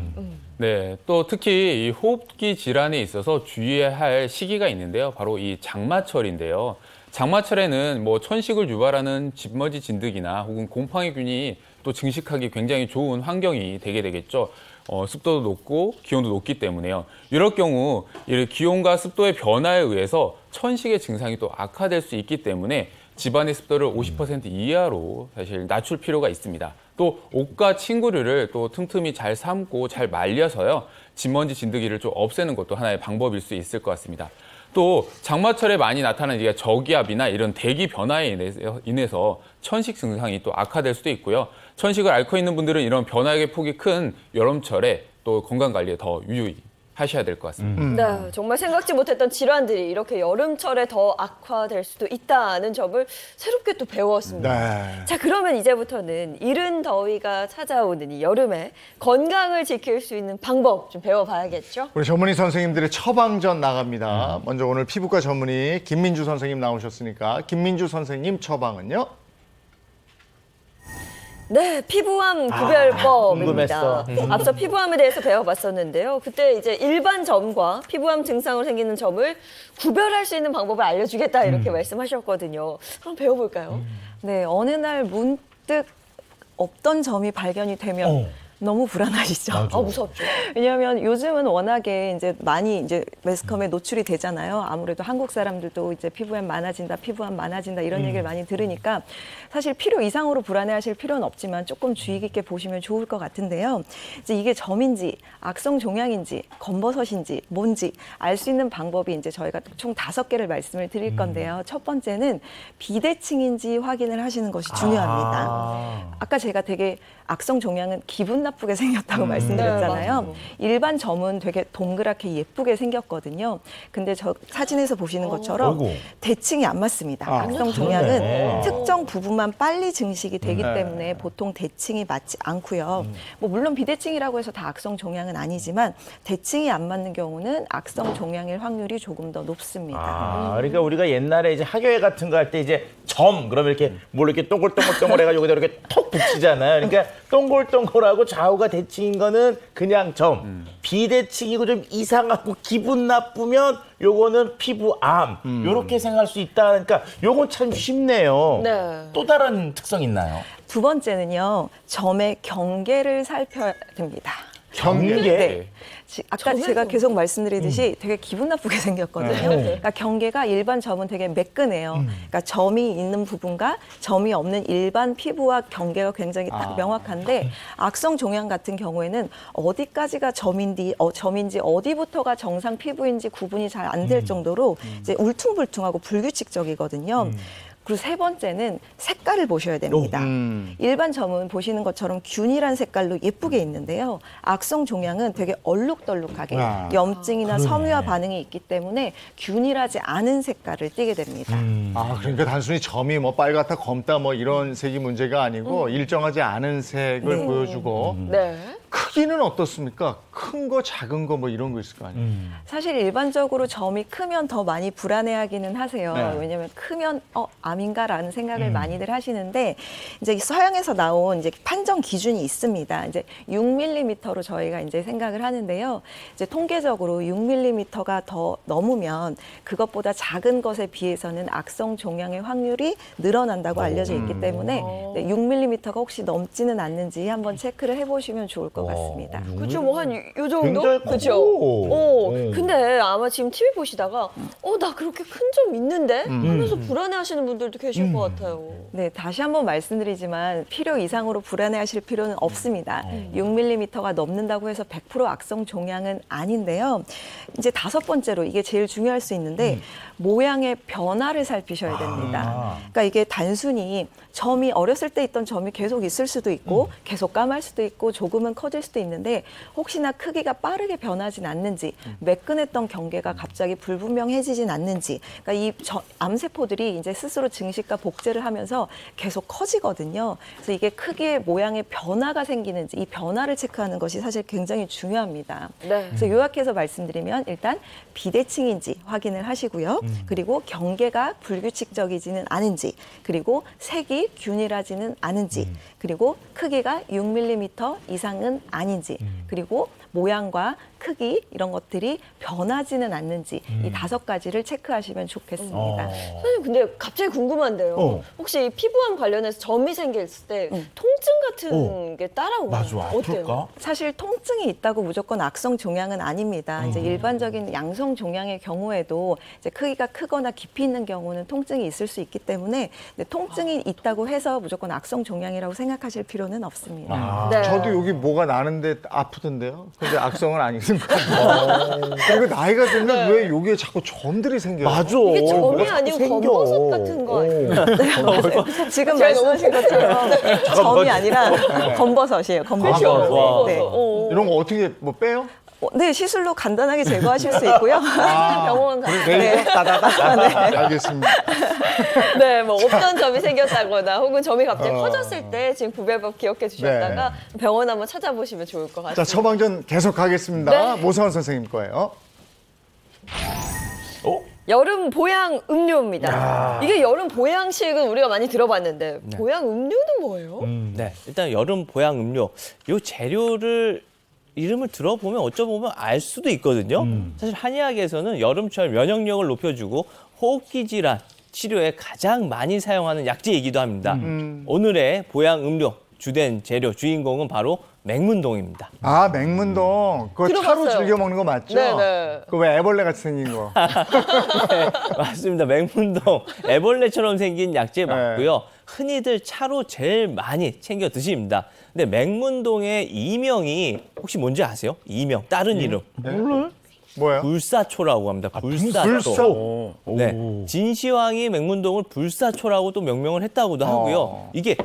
네, 또 특히 이 호흡기 질환에 있어서 주의해야 할 시기가 있는데요. 바로 이 장마철인데요. 장마철에는 뭐 천식을 유발하는 집먼지 진드기나 혹은 곰팡이균이 또 증식하기 굉장히 좋은 환경이 되게 되겠죠. 습도도 높고 기온도 높기 때문에요. 이럴 경우 이 기온과 습도의 변화에 의해서 천식의 증상이 또 악화될 수 있기 때문에 집안의 습도를 50% 이하로 사실 낮출 필요가 있습니다. 또 옷과 침구류를 또 틈틈이 잘 삶고 잘 말려서요. 집먼지 진드기를 좀 없애는 것도 하나의 방법일 수 있을 것 같습니다. 또 장마철에 많이 나타나는 저기압이나 이런 대기 변화에 인해서 천식 증상이 또 악화될 수도 있고요. 천식을 앓고 있는 분들은 이런 변화의 폭이 큰 여름철에 또 건강관리에 더 유의하셔야 될 것 같습니다. 네, 정말 생각지 못했던 질환들이 이렇게 여름철에 더 악화될 수도 있다는 점을 새롭게 또 배웠습니다. 네. 자, 그러면 이제부터는 이른 더위가 찾아오는 이 여름에 건강을 지킬 수 있는 방법 좀 배워봐야겠죠? 우리 전문의 선생님들의 처방전 나갑니다. 먼저 오늘 피부과 전문의 김민주 선생님 나오셨으니까 김민주 선생님 처방은요? 네, 피부암 구별법입니다. 궁금했어. 앞서 피부암에 대해서 배워봤었는데요. 그때 이제 일반 점과 피부암 증상으로 생기는 점을 구별할 수 있는 방법을 알려주겠다 이렇게 말씀하셨거든요. 그럼 배워볼까요? 네, 어느 날 문득 없던 점이 발견이 되면 너무 불안하시죠? 아, 무섭죠. 왜냐하면 요즘은 워낙에 이제 많이 이제 매스컴에 노출이 되잖아요. 아무래도 한국 사람들도 이제 피부암 많아진다 이런 얘기를 많이 들으니까 사실 필요 이상으로 불안해하실 필요는 없지만 조금 주의 깊게 보시면 좋을 것 같은데요. 이제 이게 점인지 악성 종양인지 검버섯인지 뭔지 알 수 있는 방법이 이제 저희가 총 5개를 말씀을 드릴 건데요. 첫 번째는 비대칭인지 확인을 하시는 것이 중요합니다. 아까 제가 되게 악성 종양은 기분 나쁘게 생겼다고 말씀드렸잖아요. 네, 일반 점은 되게 동그랗게 예쁘게 생겼거든요. 근데 저 사진에서 보시는 것처럼 대칭이 안 맞습니다. 악성 종양은 특정 부분만 빨리 증식이 되기 때문에 보통 대칭이 맞지 않고요. 뭐 물론 비대칭이라고 해서 다 악성 종양은 아니지만 대칭이 안 맞는 경우는 악성 종양일 확률이 조금 더 높습니다. 그러니까 우리가 옛날에 이제 학예회 같은 거 할 때 이제 점 그러면 이렇게 뭘 이렇게 동글동글 해가지고 여기다 이렇게 톡 붙이잖아요. 그러니까 동글동글하고 좌우가 대칭인 거는 그냥 점. 비대칭이고 좀 이상하고 기분 나쁘면 요거는 피부암. 요렇게 생각할 수 있다. 그러니까 요건 참 쉽네요. 네. 또 다른 특성 있나요? 두 번째는요, 점의 경계를 살펴야 됩니다. 경계. 네. 아까 점에서. 제가 계속 말씀드리듯이 되게 기분 나쁘게 생겼거든요. 그러니까 경계가 일반 점은 되게 매끈해요. 그러니까 점이 있는 부분과 점이 없는 일반 피부와 경계가 굉장히 딱 명확한데 악성 종양 같은 경우에는 어디까지가 점인지 어디부터가 정상 피부인지 구분이 잘 안 될 정도로 이제 울퉁불퉁하고 불규칙적이거든요. 그리고 세 번째는 색깔을 보셔야 됩니다. 일반 점은 보시는 것처럼 균일한 색깔로 예쁘게 있는데요. 악성 종양은 되게 얼룩덜룩하게 염증이나 섬유화 반응이 있기 때문에 균일하지 않은 색깔을 띠게 됩니다. 아, 그러니까 단순히 점이 뭐 빨갛다, 검다 뭐 이런 색이 문제가 아니고 일정하지 않은 색을 네. 보여주고 네. 크기는 어떻습니까? 큰 거, 작은 거 뭐 이런 거 있을 거 아니에요? 사실 일반적으로 점이 크면 더 많이 불안해하기는 하세요. 네. 왜냐하면 크면 암인가라는 생각을 많이들 하시는데 이제 서양에서 나온 이제 판정 기준이 있습니다. 이제 6mm로 저희가 이제 생각을 하는데요. 이제 통계적으로 6mm가 더 넘으면 그것보다 작은 것에 비해서는 악성 종양의 확률이 늘어난다고 알려져 있기 때문에 6mm가 혹시 넘지는 않는지 한번 체크를 해보시면 좋을 것 같습니다. 그렇죠. 뭐 한 요 정도? 굉장히 그렇죠. 크고. 근데 아마 지금 TV 보시다가 나 그렇게 큰 점 있는데 하면서 불안해하시는 분들도 계실 것 같아요. 네, 다시 한번 말씀드리지만 필요 이상으로 불안해하실 필요는 없습니다. 6mm가 넘는다고 해서 100% 악성 종양은 아닌데요. 이제 다섯 번째로 이게 제일 중요할 수 있는데 모양의 변화를 살피셔야 됩니다. 그러니까 이게 단순히 점이 어렸을 때 있던 점이 계속 있을 수도 있고 계속 감을 수도 있고 조금은 커질 수도 있는데 혹시나 크기가 빠르게 변하진 않는지 매끈했던 경계가 갑자기 불분명해지진 않는지 그러니까 이 암세포들이 이제 스스로 증식과 복제를 하면서 계속 커지거든요. 그래서 이게 크기의 모양의 변화가 생기는지 이 변화를 체크하는 것이 사실 굉장히 중요합니다. 네. 그래서 요약해서 말씀드리면 일단 비대칭인지 확인을 하시고요. 그리고 경계가 불규칙적이지는 않은지 그리고 색이 균일하지는 않은지 그리고 크기가 6mm 이상은 아닌지 그리고 모양과 크기 이런 것들이 변하지는 않는지 이 다섯 가지를 체크하시면 좋겠습니다. 선생님 근데 갑자기 궁금한데요. 혹시 피부암 관련해서 점이 생겼을 때 통증 같은 게 따라오나요? 어때요? 사실 통증이 있다고 무조건 악성 종양은 아닙니다. 이제 일반적인 양성 종양의 경우에도 이제 크기가 크거나 깊이 있는 경우는 통증이 있을 수 있기 때문에 근데 통증이 있다고 해서 무조건 악성 종양이라고 생각하실 필요는 없습니다. 네. 저도 여기 뭐가 나는데 아프던데요? 근데 악성은 아니거든요. 그리고 나이가 들면 왜 여기에 자꾸 점들이 생겨요? 맞아. 이게 점이 뭐가 아니고 생겨. 검버섯 같은 거 아니에요? 지금 말씀하신 것처럼 점이 아니라 검버섯이에요. 검버섯. 그렇죠. 네. 이런 거 어떻게 뭐 빼요? 네, 시술로 간단하게 제거하실 수 있고요. 병원 가서. 네. 알겠습니다. 네, 뭐 없던 점이 생겼다거나 혹은 점이 갑자기 커졌을 때 지금 구별법 기억해 주셨다가 병원 한번 찾아보시면 좋을 것 같습니다. 자, 처방전 계속 가겠습니다. 네. 모성원 선생님 거예요. 여름 보양 음료입니다. 이게 여름 보양식은 우리가 많이 들어봤는데 보양 음료는 뭐예요? 네, 일단 여름 보양 음료 이 재료를 이름을 들어보면 어쩌보면 알 수도 있거든요. 사실 한의학에서는 여름철 면역력을 높여주고 호흡기 질환 치료에 가장 많이 사용하는 약재이기도 합니다. 오늘의 보양 음료 주된 재료 주인공은 바로 맹문동입니다. 아, 맹문동. 그거 차로 들어봤어요. 즐겨 먹는 거 맞죠? 네네. 그거 왜 애벌레 같이 생긴 거? 네, 맞습니다. 맹문동 애벌레처럼 생긴 약재 맞고요. 흔히들 차로 제일 많이 챙겨 드십니다. 근데 맹문동의 이명이 혹시 뭔지 아세요? 이명, 다른 이름. 뭐예요? 불사초라고 합니다. 불사초. 불소. 네, 진시황이 맹문동을 불사초라고 또 명명을 했다고도 하고요. 이게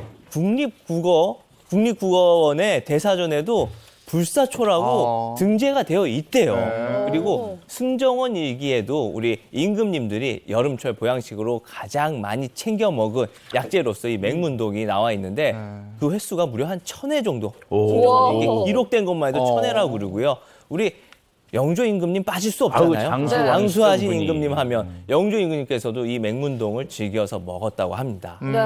국립국어원의 대사전에도 불사초라고 등재가 되어 있대요. 그리고 승정원 일기에도 우리 임금님들이 여름철 보양식으로 가장 많이 챙겨 먹은 약재로서 이 맹문동이 나와 있는데 그 횟수가 무려 한 1000회 정도. 우와. 이게 기록된 것만 해도 1000회라고 그러고요. 우리 영조 임금님 빠질 수 없잖아요. 장수하신 임금님 하면 영조 임금님께서도 이 맹문동을 즐겨서 먹었다고 합니다. 네.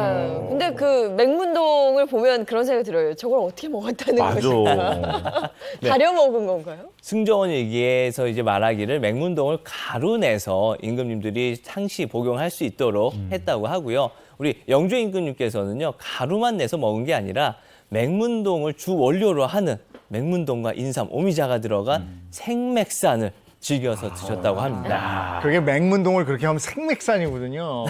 근데 그 맹문동을 보면 그런 생각이 들어요. 저걸 어떻게 먹었다는 것인가? 다려 먹은 건가요? 승정원 일기에서 이제 말하기를 맹문동을 가루 내서 임금님들이 상시 복용할 수 있도록 했다고 하고요. 우리 영조 임금님께서는요 가루만 내서 먹은 게 아니라 맹문동을 주 원료로 하는 맹문동과 인삼, 오미자가 들어간 생맥산을 즐겨서 드셨다고 합니다. 그게 맹문동을 그렇게 하면 생맥산이거든요.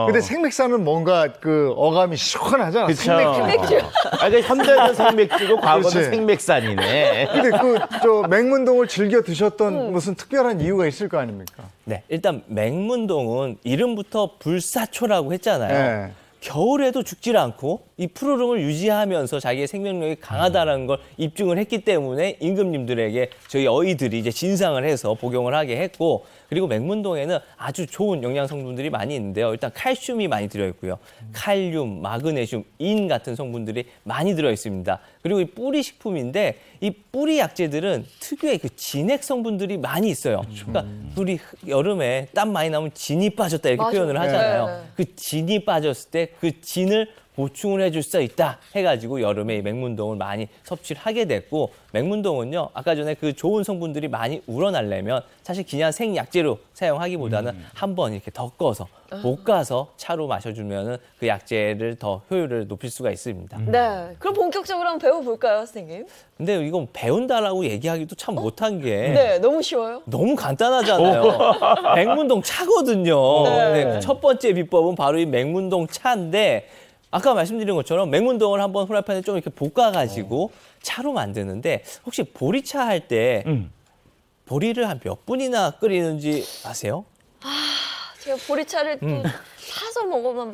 근데 생맥산은 뭔가 그 어감이 시원하잖아. 그쵸. 맥주. 아, 그러니까 현대는 생맥주고 과거는 그렇지. 생맥산이네. 근데 그 저 맹문동을 즐겨 드셨던 무슨 특별한 이유가 있을 거 아닙니까? 네, 일단 맹문동은 이름부터 불사초라고 했잖아요. 네. 겨울에도 죽질 않고 이 푸르름을 유지하면서 자기의 생명력이 강하다는 걸 입증을 했기 때문에 임금님들에게 저희 어이들이 이제 진상을 해서 복용을 하게 했고, 그리고 맹문동에는 아주 좋은 영양 성분들이 많이 있는데요. 일단 칼슘이 많이 들어있고요. 칼륨, 마그네슘, 인 같은 성분들이 많이 들어있습니다. 그리고 이 뿌리 식품인데 이 뿌리 약재들은 특유의 그 진액 성분들이 많이 있어요. 그러니까 우리 여름에 땀 많이 나면 진이 빠졌다 이렇게 맞아. 표현을 하잖아요. 네. 그 진이 빠졌을 때 그 진을 보충을 해줄 수 있다 해가지고 여름에 이 맹문동을 많이 섭취를 하게 됐고, 맹문동은요 아까 전에 그 좋은 성분들이 많이 우러나려면 사실 그냥 생약재로 사용하기보다는 한번 이렇게 덮어서 볶아서 차로 마셔주면은 그 약재를 더 효율을 높일 수가 있습니다. 네. 그럼 본격적으로 한번 배워볼까요, 선생님? 근데 이건 배운다라고 얘기하기도 참 못한 게 네, 너무 쉬워요. 너무 간단하잖아요. 맹문동 차거든요. 네. 네, 첫 번째 비법은 바로 이 맹문동 차인데, 아까 말씀드린 것처럼 맹문동을 한번 후라이팬에 좀 이렇게 볶아가지고 차로 만드는데, 혹시 보리차 할 때 보리를 한 몇 분이나 끓이는지 아세요? 제가 보리차를 또 사서 먹어만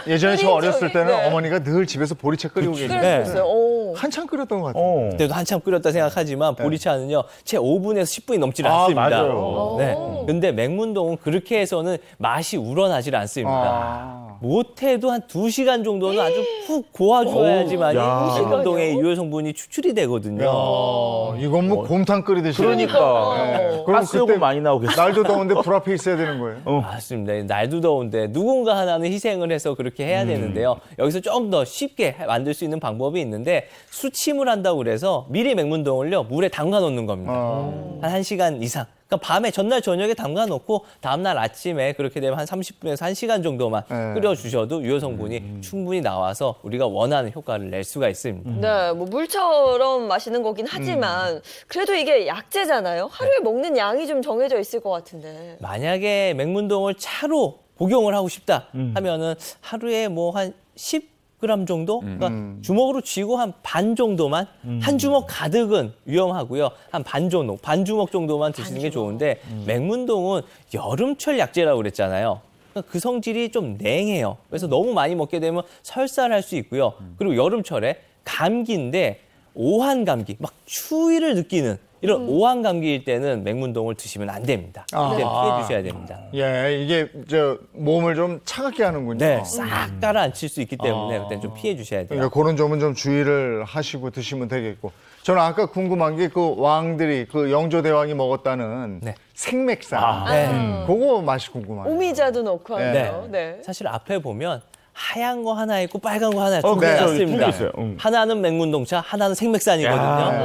예전에 저 어렸을 때는 네. 어머니가 늘 집에서 보리차 끓이고 끓일 계셨는데 수 있어요. 오. 한참 끓였던 것 같아요. 그때도 한참 끓였다 생각하지만 보리차는요 채 5분에서 10분이 넘질 아, 않습니다. 맞아요. 네. 근데 맹문동은 그렇게 해서는 맛이 우러나질 않습니다. 못해도 한 2시간 정도는 아주 푹 고아줘야지만 야. 맹문동의 유효 성분이 추출이 되거든요. 이건 뭐 곰탕 끓이듯이. 그러니까. 그럼 가스요금 그때 많이 나오겠어. 날도 더운데 불 앞에 있어야 되는 거예요. 맞습니다. 날도 더운데 누군가 하나는 희생을 해서 그렇게 해야 되는데요. 여기서 좀 더 쉽게 만들 수 있는 방법이 있는데, 수침을 한다고 그래서 미리 맹문동을요 물에 담가 놓는 겁니다. 한 1시간 이상. 그러니까 밤에 전날 저녁에 담가 놓고 다음날 아침에 그렇게 되면 한 30분에서 1시간 정도만 끓여주셔도 유효 성분이 충분히 나와서 우리가 원하는 효과를 낼 수가 있습니다. 네, 뭐 물처럼 마시는 거긴 하지만 그래도 이게 약재잖아요. 하루에 먹는 양이 좀 정해져 있을 것 같은데. 만약에 맹문동을 차로 복용을 하고 싶다 하면은 하루에 뭐 한 10g 정도? 그러니까 주먹으로 쥐고 한 반 정도만, 한 주먹 가득은 위험하고요. 한 반 주먹 정도만 드시는 게 좋은데, 맹문동은 여름철 약재라고 그랬잖아요. 그러니까 그 성질이 좀 냉해요. 그래서 너무 많이 먹게 되면 설사를 할 수 있고요. 그리고 여름철에 감기인데 오한 감기, 막 추위를 느끼는 이런 오한 감기일 때는 맹문동을 드시면 안 됩니다. 그때 피해 주셔야 됩니다. 예, 이게 저 몸을 좀 차갑게 하는군요. 네, 싹 가라앉힐 수 있기 때문에 그때 좀 피해 주셔야 돼요. 그러니까 그런 점은 좀 주의를 하시고 드시면 되겠고. 저는 아까 궁금한 게 그 왕들이 그 영조대왕이 먹었다는 네. 생맥산. 네. 그거 맛이 궁금해요. 오미자도 넣고 하네요. 네. 사실 앞에 보면 하얀 거 하나 있고 빨간 거 하나 있고 네, 있습니다. 두개 있어요. 하나는 맹문동차, 하나는 생맥산이거든요. 야.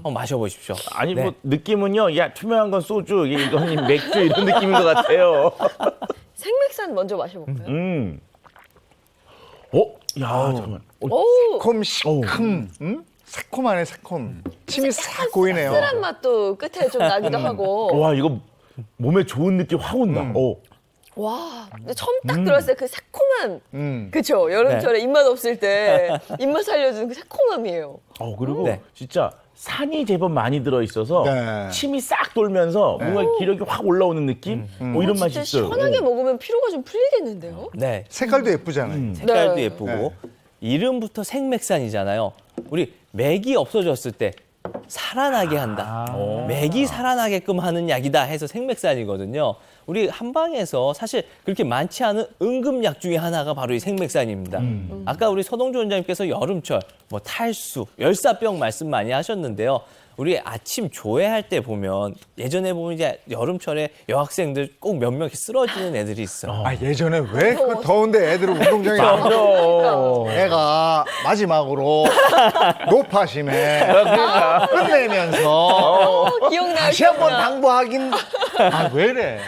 한번 마셔보십시오. 아니 네. 뭐 느낌은요, 야 투명한 건 소주, 이건 맥주 이런 느낌인 것 같아요. 생맥산 먼저 마셔볼까요? 야 잠깐만. 오, 시큼, 새콤하네, 새콤. 침이 싹 고이네요. 씁쓸한 맛도 끝에 좀 나기도 하고. 와 이거 몸에 좋은 느낌 확 온다. 와, 근데 처음 딱 들었을 때 그 새콤함. 그쵸? 여름철에 네. 입맛 없을 때 입맛 살려주는 그 새콤함이에요. 그리고 네. 진짜 산이 제법 많이 들어 있어서 네. 침이 싹 돌면서 뭔가 기력이 확 올라오는 느낌? 이런 맛이 진짜 있어요. 시원하게 먹으면 피로가 좀 풀리겠는데요? 네, 색깔도 예쁘잖아요. 색깔도 네. 예쁘고 이름부터 생맥산이잖아요. 우리 맥이 없어졌을 때 살아나게 한다. 맥이 살아나게끔 하는 약이다 해서 생맥산이거든요. 우리 한방에서 사실 그렇게 많지 않은 응급약 중에 하나가 바로 이 생맥산입니다. 아까 우리 서동주 원장님께서 여름철 뭐 탈수, 열사병 말씀 많이 하셨는데요. 우리 아침 조회할 때 보면 예전에 보면 이제 여름철에 여학생들 꼭 몇 명 쓰러지는 애들이 있어요. 아, 예전에 왜 그 더운데 애들은 운동장에 나가서 애가 마지막으로 노파심에 끝내면서 기억나요? 다시 한번 당부하긴. 아, 왜 이래?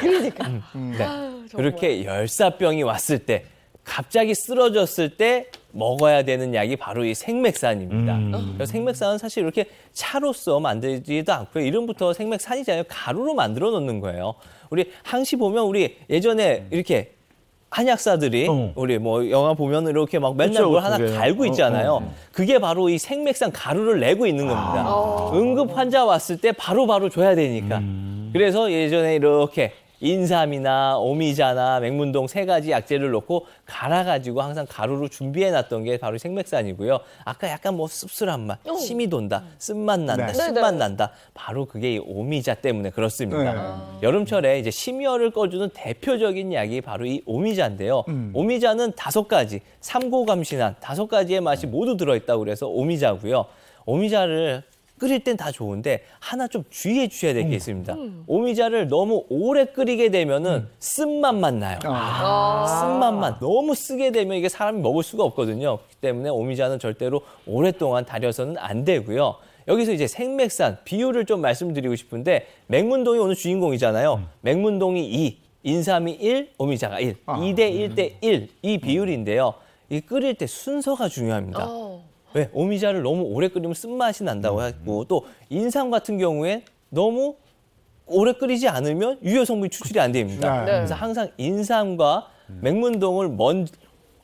네. 그렇게 열사병이 왔을 때, 갑자기 쓰러졌을 때 먹어야 되는 약이 바로 이 생맥산입니다. 그래서 생맥산은 사실 이렇게 차로서 만들지도 않고요. 이름부터 생맥산이잖아요. 가루로 만들어 놓는 거예요. 우리 항시 보면 우리 예전에 이렇게 한약사들이 우리 뭐 영화 보면 이렇게 막 맨날 그쵸, 뭘 하나 그게. 갈고 있잖아요. 그게 바로 이 생맥산 가루를 내고 있는 겁니다. 응급 환자 왔을 때 바로바로 줘야 되니까. 그래서 예전에 이렇게 인삼이나 오미자나 맥문동 3가지 약재를 넣고 갈아가지고 항상 가루로 준비해놨던 게 바로 생맥산이고요. 아까 약간 뭐 씁쓸한 맛, 침이 돈다, 쓴맛 난다, 네. 쓴맛 난다. 바로 그게 이 오미자 때문에 그렇습니다. 여름철에 이제 심혈을 꺼주는 대표적인 약이 바로 이 오미자인데요. 오미자는 5가지, 삼고감신한 5가지의 맛이 모두 들어있다고 그래서 오미자고요. 오미자를 끓일 땐 다 좋은데 하나 좀 주의해 주셔야 될 게 있습니다. 오미자를 너무 오래 끓이게 되면은 쓴맛만 나요. 쓴맛만 너무 쓰게 되면 이게 사람이 먹을 수가 없거든요. 그렇기 때문에 오미자는 절대로 오랫동안 달여서는 안 되고요. 여기서 이제 생맥산 비율을 좀 말씀드리고 싶은데 맥문동이 오늘 주인공이잖아요. 맥문동이 2, 인삼이 1, 오미자가 1, 2대 1대 1 이 비율인데요. 이 끓일 때 순서가 중요합니다. 왜? 오미자를 너무 오래 끓이면 쓴맛이 난다고 했고 또 인삼 같은 경우에 너무 오래 끓이지 않으면 유효 성분이 추출이 안 됩니다. 네. 그래서 항상 인삼과 맥문동을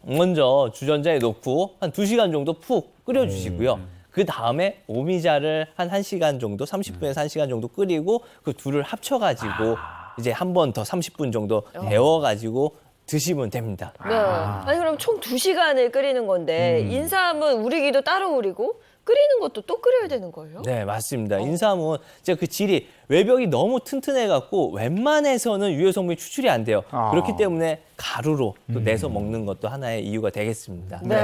먼저 주전자에 넣고 한 2시간 정도 푹 끓여주시고요. 그 다음에 오미자를 한 1시간 정도, 30분에서 1시간 정도 끓이고 그 둘을 합쳐가지고 이제 한 번 더 30분 정도 데워가지고 드시면 됩니다. 네. 아니 그럼 총 2시간을 끓이는 건데 인삼은 우리기도 따로 우리고 끓이는 것도 또 끓여야 되는 거예요? 네, 맞습니다. 인삼은 진짜 그 질이 외벽이 너무 튼튼해갖고 웬만해서는 유효 성분이 추출이 안 돼요. 그렇기 때문에 가루로 또 내서 먹는 것도 하나의 이유가 되겠습니다. 네.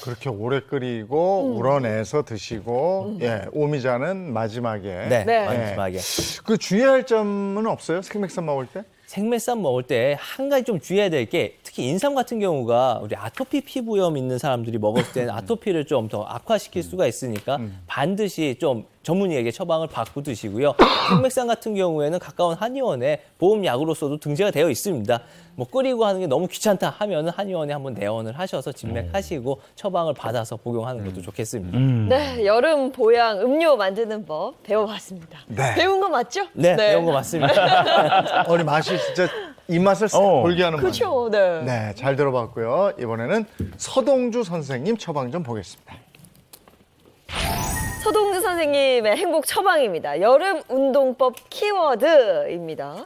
그렇게 오래 끓이고 우러내서 드시고 예, 오미자는 마지막에. 네, 네. 마지막에. 그 주의할 점은 없어요? 생맥산 먹을 때? 생맥산 먹을 때 한 가지 좀 주의해야 될 게 특히 인삼 같은 경우가 우리 아토피 피부염 있는 사람들이 먹었을 때는 아토피를 좀 더 악화시킬 수가 있으니까 반드시 좀 전문의에게 처방을 받고 드시고요. 생맥산 같은 경우에는 가까운 한의원에 보험약으로서도 등재가 되어 있습니다. 뭐 끓이고 하는 게 너무 귀찮다 하면은 한의원에 한번 내원을 하셔서 진맥하시고 처방을 받아서 복용하는 것도 좋겠습니다. 네, 여름 보양 음료 만드는 법 배워봤습니다. 네. 배운 거 맞죠? 네, 배운 거 맞습니다. 우리 맛이 진짜 입맛을 싹 돌게 하는 맛. 그렇죠. 네. 네, 잘 들어봤고요. 이번에는 서동주 선생님 처방 좀 보겠습니다. 서동주 선생님의 행복 처방입니다. 여름 운동법 키워드입니다.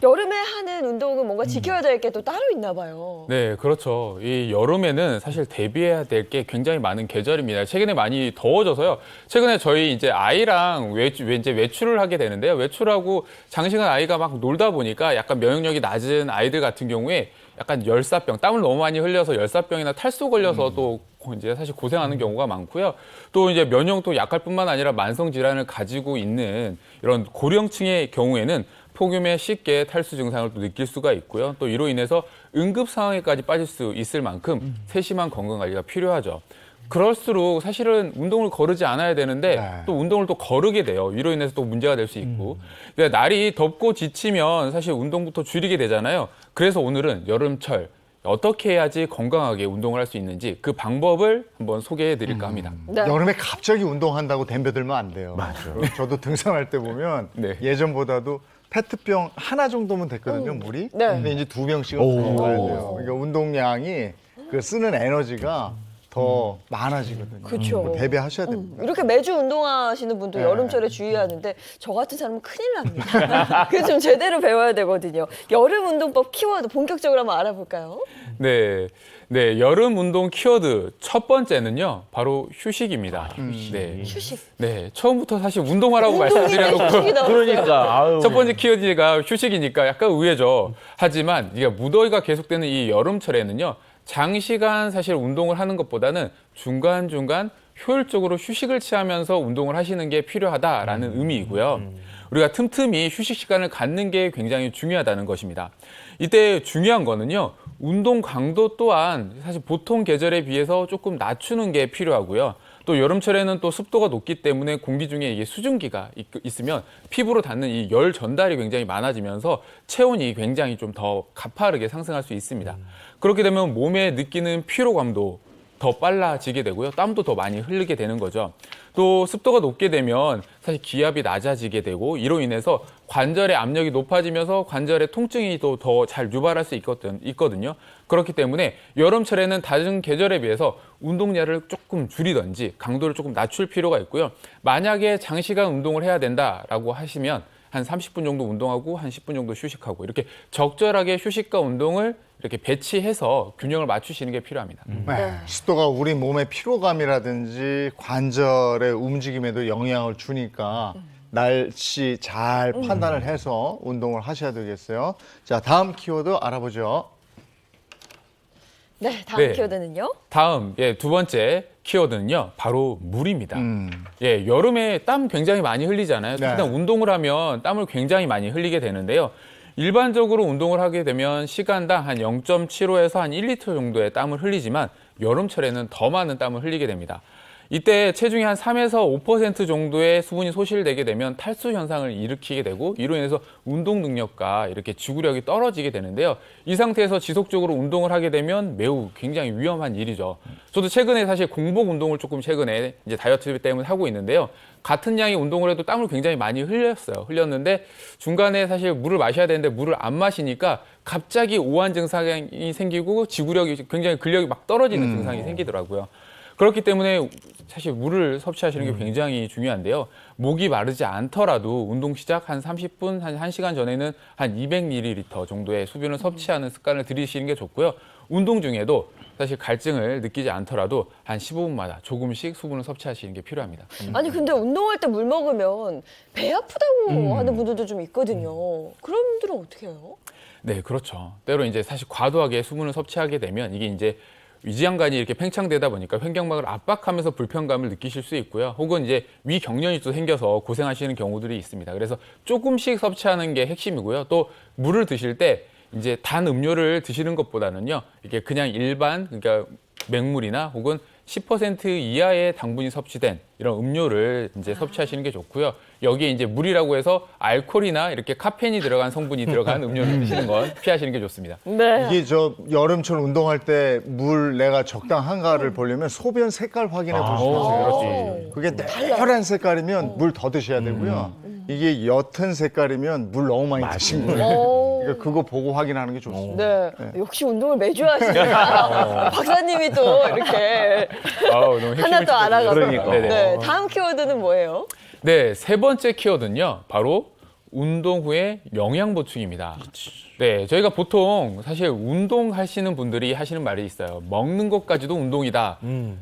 여름에 하는 운동은 뭔가 지켜야 될 게 또 따로 있나 봐요. 네, 그렇죠. 이 여름에는 사실 대비해야 될 게 굉장히 많은 계절입니다. 최근에 많이 더워져서요. 최근에 저희 이제 아이랑 이제 외출을 하게 되는데요. 외출하고 장시간 아이가 막 놀다 보니까 약간 면역력이 낮은 아이들 같은 경우에 약간 열사병, 땀을 너무 많이 흘려서 열사병이나 탈수 걸려서 또 이제 사실 고생하는 경우가 많고요. 또 이제 면역도 약할 뿐만 아니라 만성 질환을 가지고 있는 이런 고령층의 경우에는 폭염에 쉽게 탈수 증상을 또 느낄 수가 있고요. 또 이로 인해서 응급 상황에까지 빠질 수 있을 만큼 세심한 건강 관리가 필요하죠. 그럴수록 사실은 운동을 거르지 않아야 되는데 네. 또 운동을 또 거르게 돼요. 이로 인해서 또 문제가 될 수 있고. 그러니까 날이 덥고 지치면 사실 운동부터 줄이게 되잖아요. 그래서 오늘은 여름철 어떻게 해야지 건강하게 운동을 할 수 있는지 그 방법을 한번 소개해 드릴까 합니다. 네. 여름에 갑자기 운동한다고 덤벼들면 안 돼요. 맞아요. 저도 등산할 때 보면 네. 예전보다도 페트병 하나 정도면 됐거든요, 물이. 네. 근데 이제 2병씩은 가야 돼요. 그러니까 운동량이 그 쓰는 에너지가 더 많아지거든요. 그쵸. 대비하셔야 됩니다. 이렇게 매주 운동하시는 분도 네. 여름철에 주의하는데 저 같은 사람은 큰일 납니다. 그래서 좀 제대로 배워야 되거든요. 여름 운동법 키워드 본격적으로 한번 알아볼까요? 네. 네, 여름 운동 키워드 첫 번째는요. 바로 휴식입니다. 네. 휴식. 네, 처음부터 사실 운동하라고 운동인데 말씀드려놓고 휴식이 나왔어요. 그러니까 아유. 첫 번째 키워드가 휴식이니까 약간 의외죠. 하지만 이게 무더위가 계속되는 이 여름철에는요. 장시간 사실 운동을 하는 것보다는 중간중간 효율적으로 휴식을 취하면서 운동을 하시는 게 필요하다라는 의미이고요. 우리가 틈틈이 휴식 시간을 갖는 게 굉장히 중요하다는 것입니다. 이때 중요한 거는요. 운동 강도 또한 사실 보통 계절에 비해서 조금 낮추는 게 필요하고요. 또 여름철에는 또 습도가 높기 때문에 공기 중에 이게 수증기가 있으면 피부로 닿는 이 열 전달이 굉장히 많아지면서 체온이 굉장히 좀 더 가파르게 상승할 수 있습니다. 그렇게 되면 몸에 느끼는 피로감도 더 빨라지게 되고요. 땀도 더 많이 흘리게 되는 거죠. 또 습도가 높게 되면 사실 기압이 낮아지게 되고 이로 인해서 관절의 압력이 높아지면서 관절의 통증이 또 더 잘 유발할 수 있거든요. 그렇기 때문에 여름철에는 다른 계절에 비해서 운동량을 조금 줄이든지 강도를 조금 낮출 필요가 있고요. 만약에 장시간 운동을 해야 된다라고 하시면 한 30분 정도 운동하고 한 10분 정도 휴식하고 이렇게 적절하게 휴식과 운동을 이렇게 배치해서 균형을 맞추시는 게 필요합니다. 네. 습도가 우리 몸의 피로감이라든지 관절의 움직임에도 영향을 주니까 날씨 잘 판단을 해서 운동을 하셔야 되겠어요. 자, 다음 키워드 알아보죠. 네, 다음 네. 키워드는요? 다음 두 번째 키워드는요, 바로 물입니다. 여름에 땀 굉장히 많이 흘리잖아요. 네. 특히나 운동을 하면 땀을 굉장히 많이 흘리게 되는데요. 일반적으로 운동을 하게 되면 시간당 한 0.75에서 한 1리터 정도의 땀을 흘리지만 여름철에는 더 많은 땀을 흘리게 됩니다. 이때 체중이 한 3에서 5% 정도의 수분이 소실되게 되면 탈수 현상을 일으키게 되고 이로 인해서 운동 능력과 이렇게 지구력이 떨어지게 되는데요. 이 상태에서 지속적으로 운동을 하게 되면 매우 굉장히 위험한 일이죠. 저도 최근에 사실 공복 운동을 조금 최근에 이제 다이어트 때문에 하고 있는데요. 같은 양의 운동을 해도 땀을 굉장히 많이 흘렸는데 중간에 사실 물을 마셔야 되는데 물을 안 마시니까 갑자기 오한 증상이 생기고 지구력이 굉장히 근력이 막 떨어지는 증상이 생기더라고요. 그렇기 때문에 사실 물을 섭취하시는 게 굉장히 중요한데요. 목이 마르지 않더라도 운동 시작 한 30분, 한 1시간 전에는 한 200ml 정도의 수분을 섭취하는 습관을 들이시는 게 좋고요. 운동 중에도 사실 갈증을 느끼지 않더라도 한 15분마다 조금씩 수분을 섭취하시는 게 필요합니다. 아니 근데 운동할 때 물 먹으면 배 아프다고 하는 분들도 좀 있거든요. 그런 분들은 어떻게 해요? 네, 그렇죠. 때로 이제 사실 과도하게 수분을 섭취하게 되면 이게 이제 위지양간이 이렇게 팽창되다 보니까 횡격막을 압박하면서 불편감을 느끼실 수 있고요. 혹은 이제 위경련이 또 생겨서 고생하시는 경우들이 있습니다. 그래서 조금씩 섭취하는 게 핵심이고요. 또 물을 드실 때 이제 단 음료를 드시는 것보다는요. 이게 그냥 일반 그러니까 맹물이나 혹은 10% 이하의 당분이 섭취된 이런 음료를 이제 섭취하시는 게 좋고요. 여기에 이제 물이라고 해서 알코올이나 이렇게 카페인이 들어간 성분이 들어간 음료를 드시는 건 피하시는 게 좋습니다. 네. 이게 저 여름철 운동할 때 물 내가 적당한가를 보려면 소변 색깔 확인해 보시면 돼요. 그게 노란 색깔이면 물 더 드셔야 되고요. 이게 옅은 색깔이면 물 너무 많이 드신 거예요. 그러니까 그거 보고 확인하는 게 좋습니다. 네. 역시 운동을 매주 하시니까 박사님이 또 이렇게 너무 하나 더 알아가고. 그러니까. 네. 다음 키워드는 뭐예요? 네, 세 번째 키워드는요. 바로 운동 후에 영양 보충입니다. 네, 저희가 보통 사실 운동하시는 분들이 하시는 말이 있어요. 먹는 것까지도 운동이다.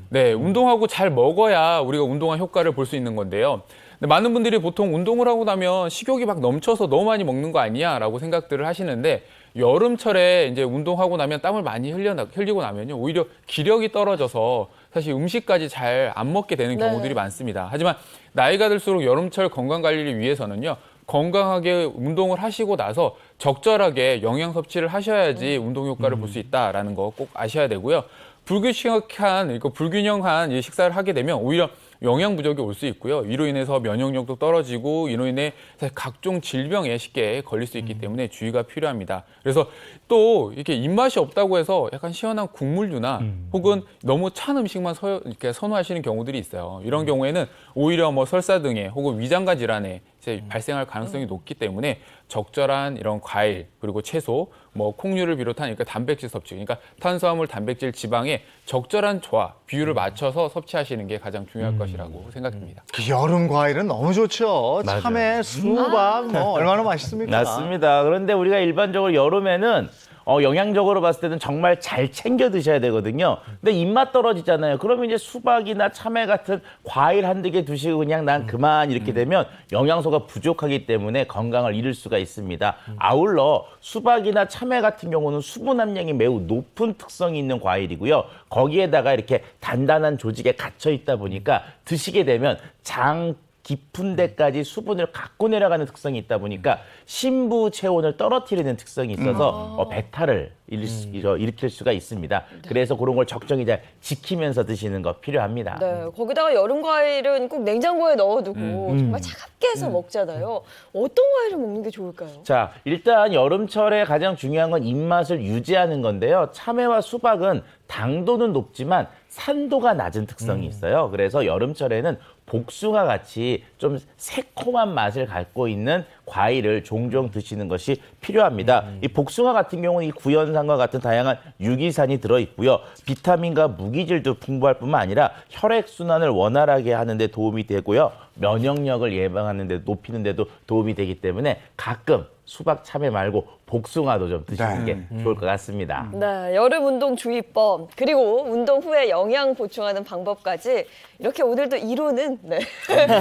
네, 운동하고 잘 먹어야 우리가 운동한 효과를 볼 수 있는 건데요. 근데 많은 분들이 보통 운동을 하고 나면 식욕이 막 넘쳐서 너무 많이 먹는 거 아니야? 라고 생각들을 하시는데 여름철에 이제 운동하고 나면 땀을 많이 흘리고 나면요. 오히려 기력이 떨어져서 사실 음식까지 잘 안 먹게 되는 경우들이 많습니다. 하지만 나이가 들수록 여름철 건강 관리를 위해서는요. 건강하게 운동을 하시고 나서 적절하게 영양 섭취를 하셔야지 운동 효과를 볼 수 있다라는 거 꼭 아셔야 되고요. 불균형한 이 식사를 하게 되면 오히려 영양 부족이 올 수 있고요. 이로 인해서 면역력도 떨어지고 이로 인해 각종 질병에 쉽게 걸릴 수 있기 때문에 주의가 필요합니다. 그래서 또 이렇게 입맛이 없다고 해서 약간 시원한 국물류나 혹은 너무 찬 음식만 이렇게 선호하시는 경우들이 있어요. 이런 경우에는 오히려 뭐 설사 등의 혹은 위장관 질환에 발생할 가능성이 높기 때문에 적절한 이런 과일 그리고 채소, 뭐 콩류를 비롯한 그러니까 단백질 섭취, 그러니까 탄수화물, 단백질, 지방의 적절한 조합, 비율을 맞춰서 섭취하시는 게 가장 중요할 것이라고 생각됩니다. 여름 과일은 너무 좋죠. 맞아요. 참외, 수박 뭐 얼마나 맛있습니까? 맞습니다. 그런데 우리가 일반적으로 여름에는 영양적으로 봤을 때는 정말 잘 챙겨 드셔야 되거든요. 근데 입맛 떨어지잖아요. 그러면 이제 수박이나 참외 같은 과일 한두 개 드시고 그냥 난 그만 이렇게 되면 영양소가 부족하기 때문에 건강을 잃을 수가 있습니다. 아울러 수박이나 참외 같은 경우는 수분 함량이 매우 높은 특성이 있는 과일이고요. 거기에다가 이렇게 단단한 조직에 갇혀 있다 보니까 드시게 되면 장 깊은 데까지 수분을 갖고 내려가는 특성이 있다 보니까 심부 체온을 떨어뜨리는 특성이 있어서 배탈을 일으킬 수가 있습니다. 그래서 그런 걸 적정히 잘 지키면서 드시는 거 필요합니다. 네, 거기다가 여름 과일은 꼭 냉장고에 넣어두고 정말 차갑게 해서 먹잖아요. 어떤 과일을 먹는 게 좋을까요? 자, 일단 여름철에 가장 중요한 건 입맛을 유지하는 건데요. 참외와 수박은 당도는 높지만 산도가 낮은 특성이 있어요. 그래서 여름철에는 복숭아 같이 좀 새콤한 맛을 갖고 있는 과일을 종종 드시는 것이 필요합니다. 이 복숭아 같은 경우는 이 구연산과 같은 다양한 유기산이 들어있고요. 비타민과 무기질도 풍부할 뿐만 아니라 혈액순환을 원활하게 하는 데 도움이 되고요. 면역력을 예방하는 데 높이는 데도 도움이 되기 때문에 가끔 수박, 참외 말고 복숭아도 좀 드시는 게 좋을 것 같습니다. 네, 여름 운동 주의법 그리고 운동 후에 영양 보충하는 방법까지 이렇게 오늘도 이루는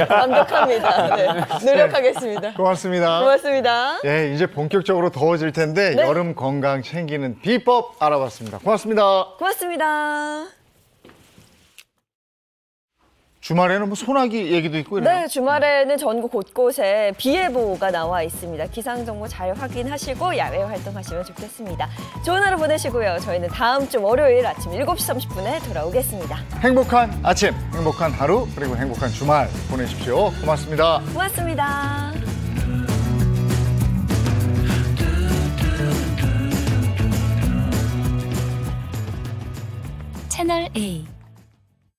완벽합니다. 네, 노력하겠습니다. 고맙습니다. 고맙습니다. 예, 이제 본격적으로 더워질 텐데 네. 여름 건강 챙기는 비법 알아봤습니다. 고맙습니다. 고맙습니다. 주말에는 뭐 소나기 얘기도 있고 이래요. 네, 주말에는 전국 곳곳에 비 예보가 나와 있습니다. 기상 정보 잘 확인하시고 야외 활동하시면 좋겠습니다. 좋은 하루 보내시고요. 저희는 다음 주 월요일 아침 7시 30분에 돌아오겠습니다. 행복한 아침, 행복한 하루, 그리고 행복한 주말 보내십시오. 고맙습니다. 고맙습니다. 채널 A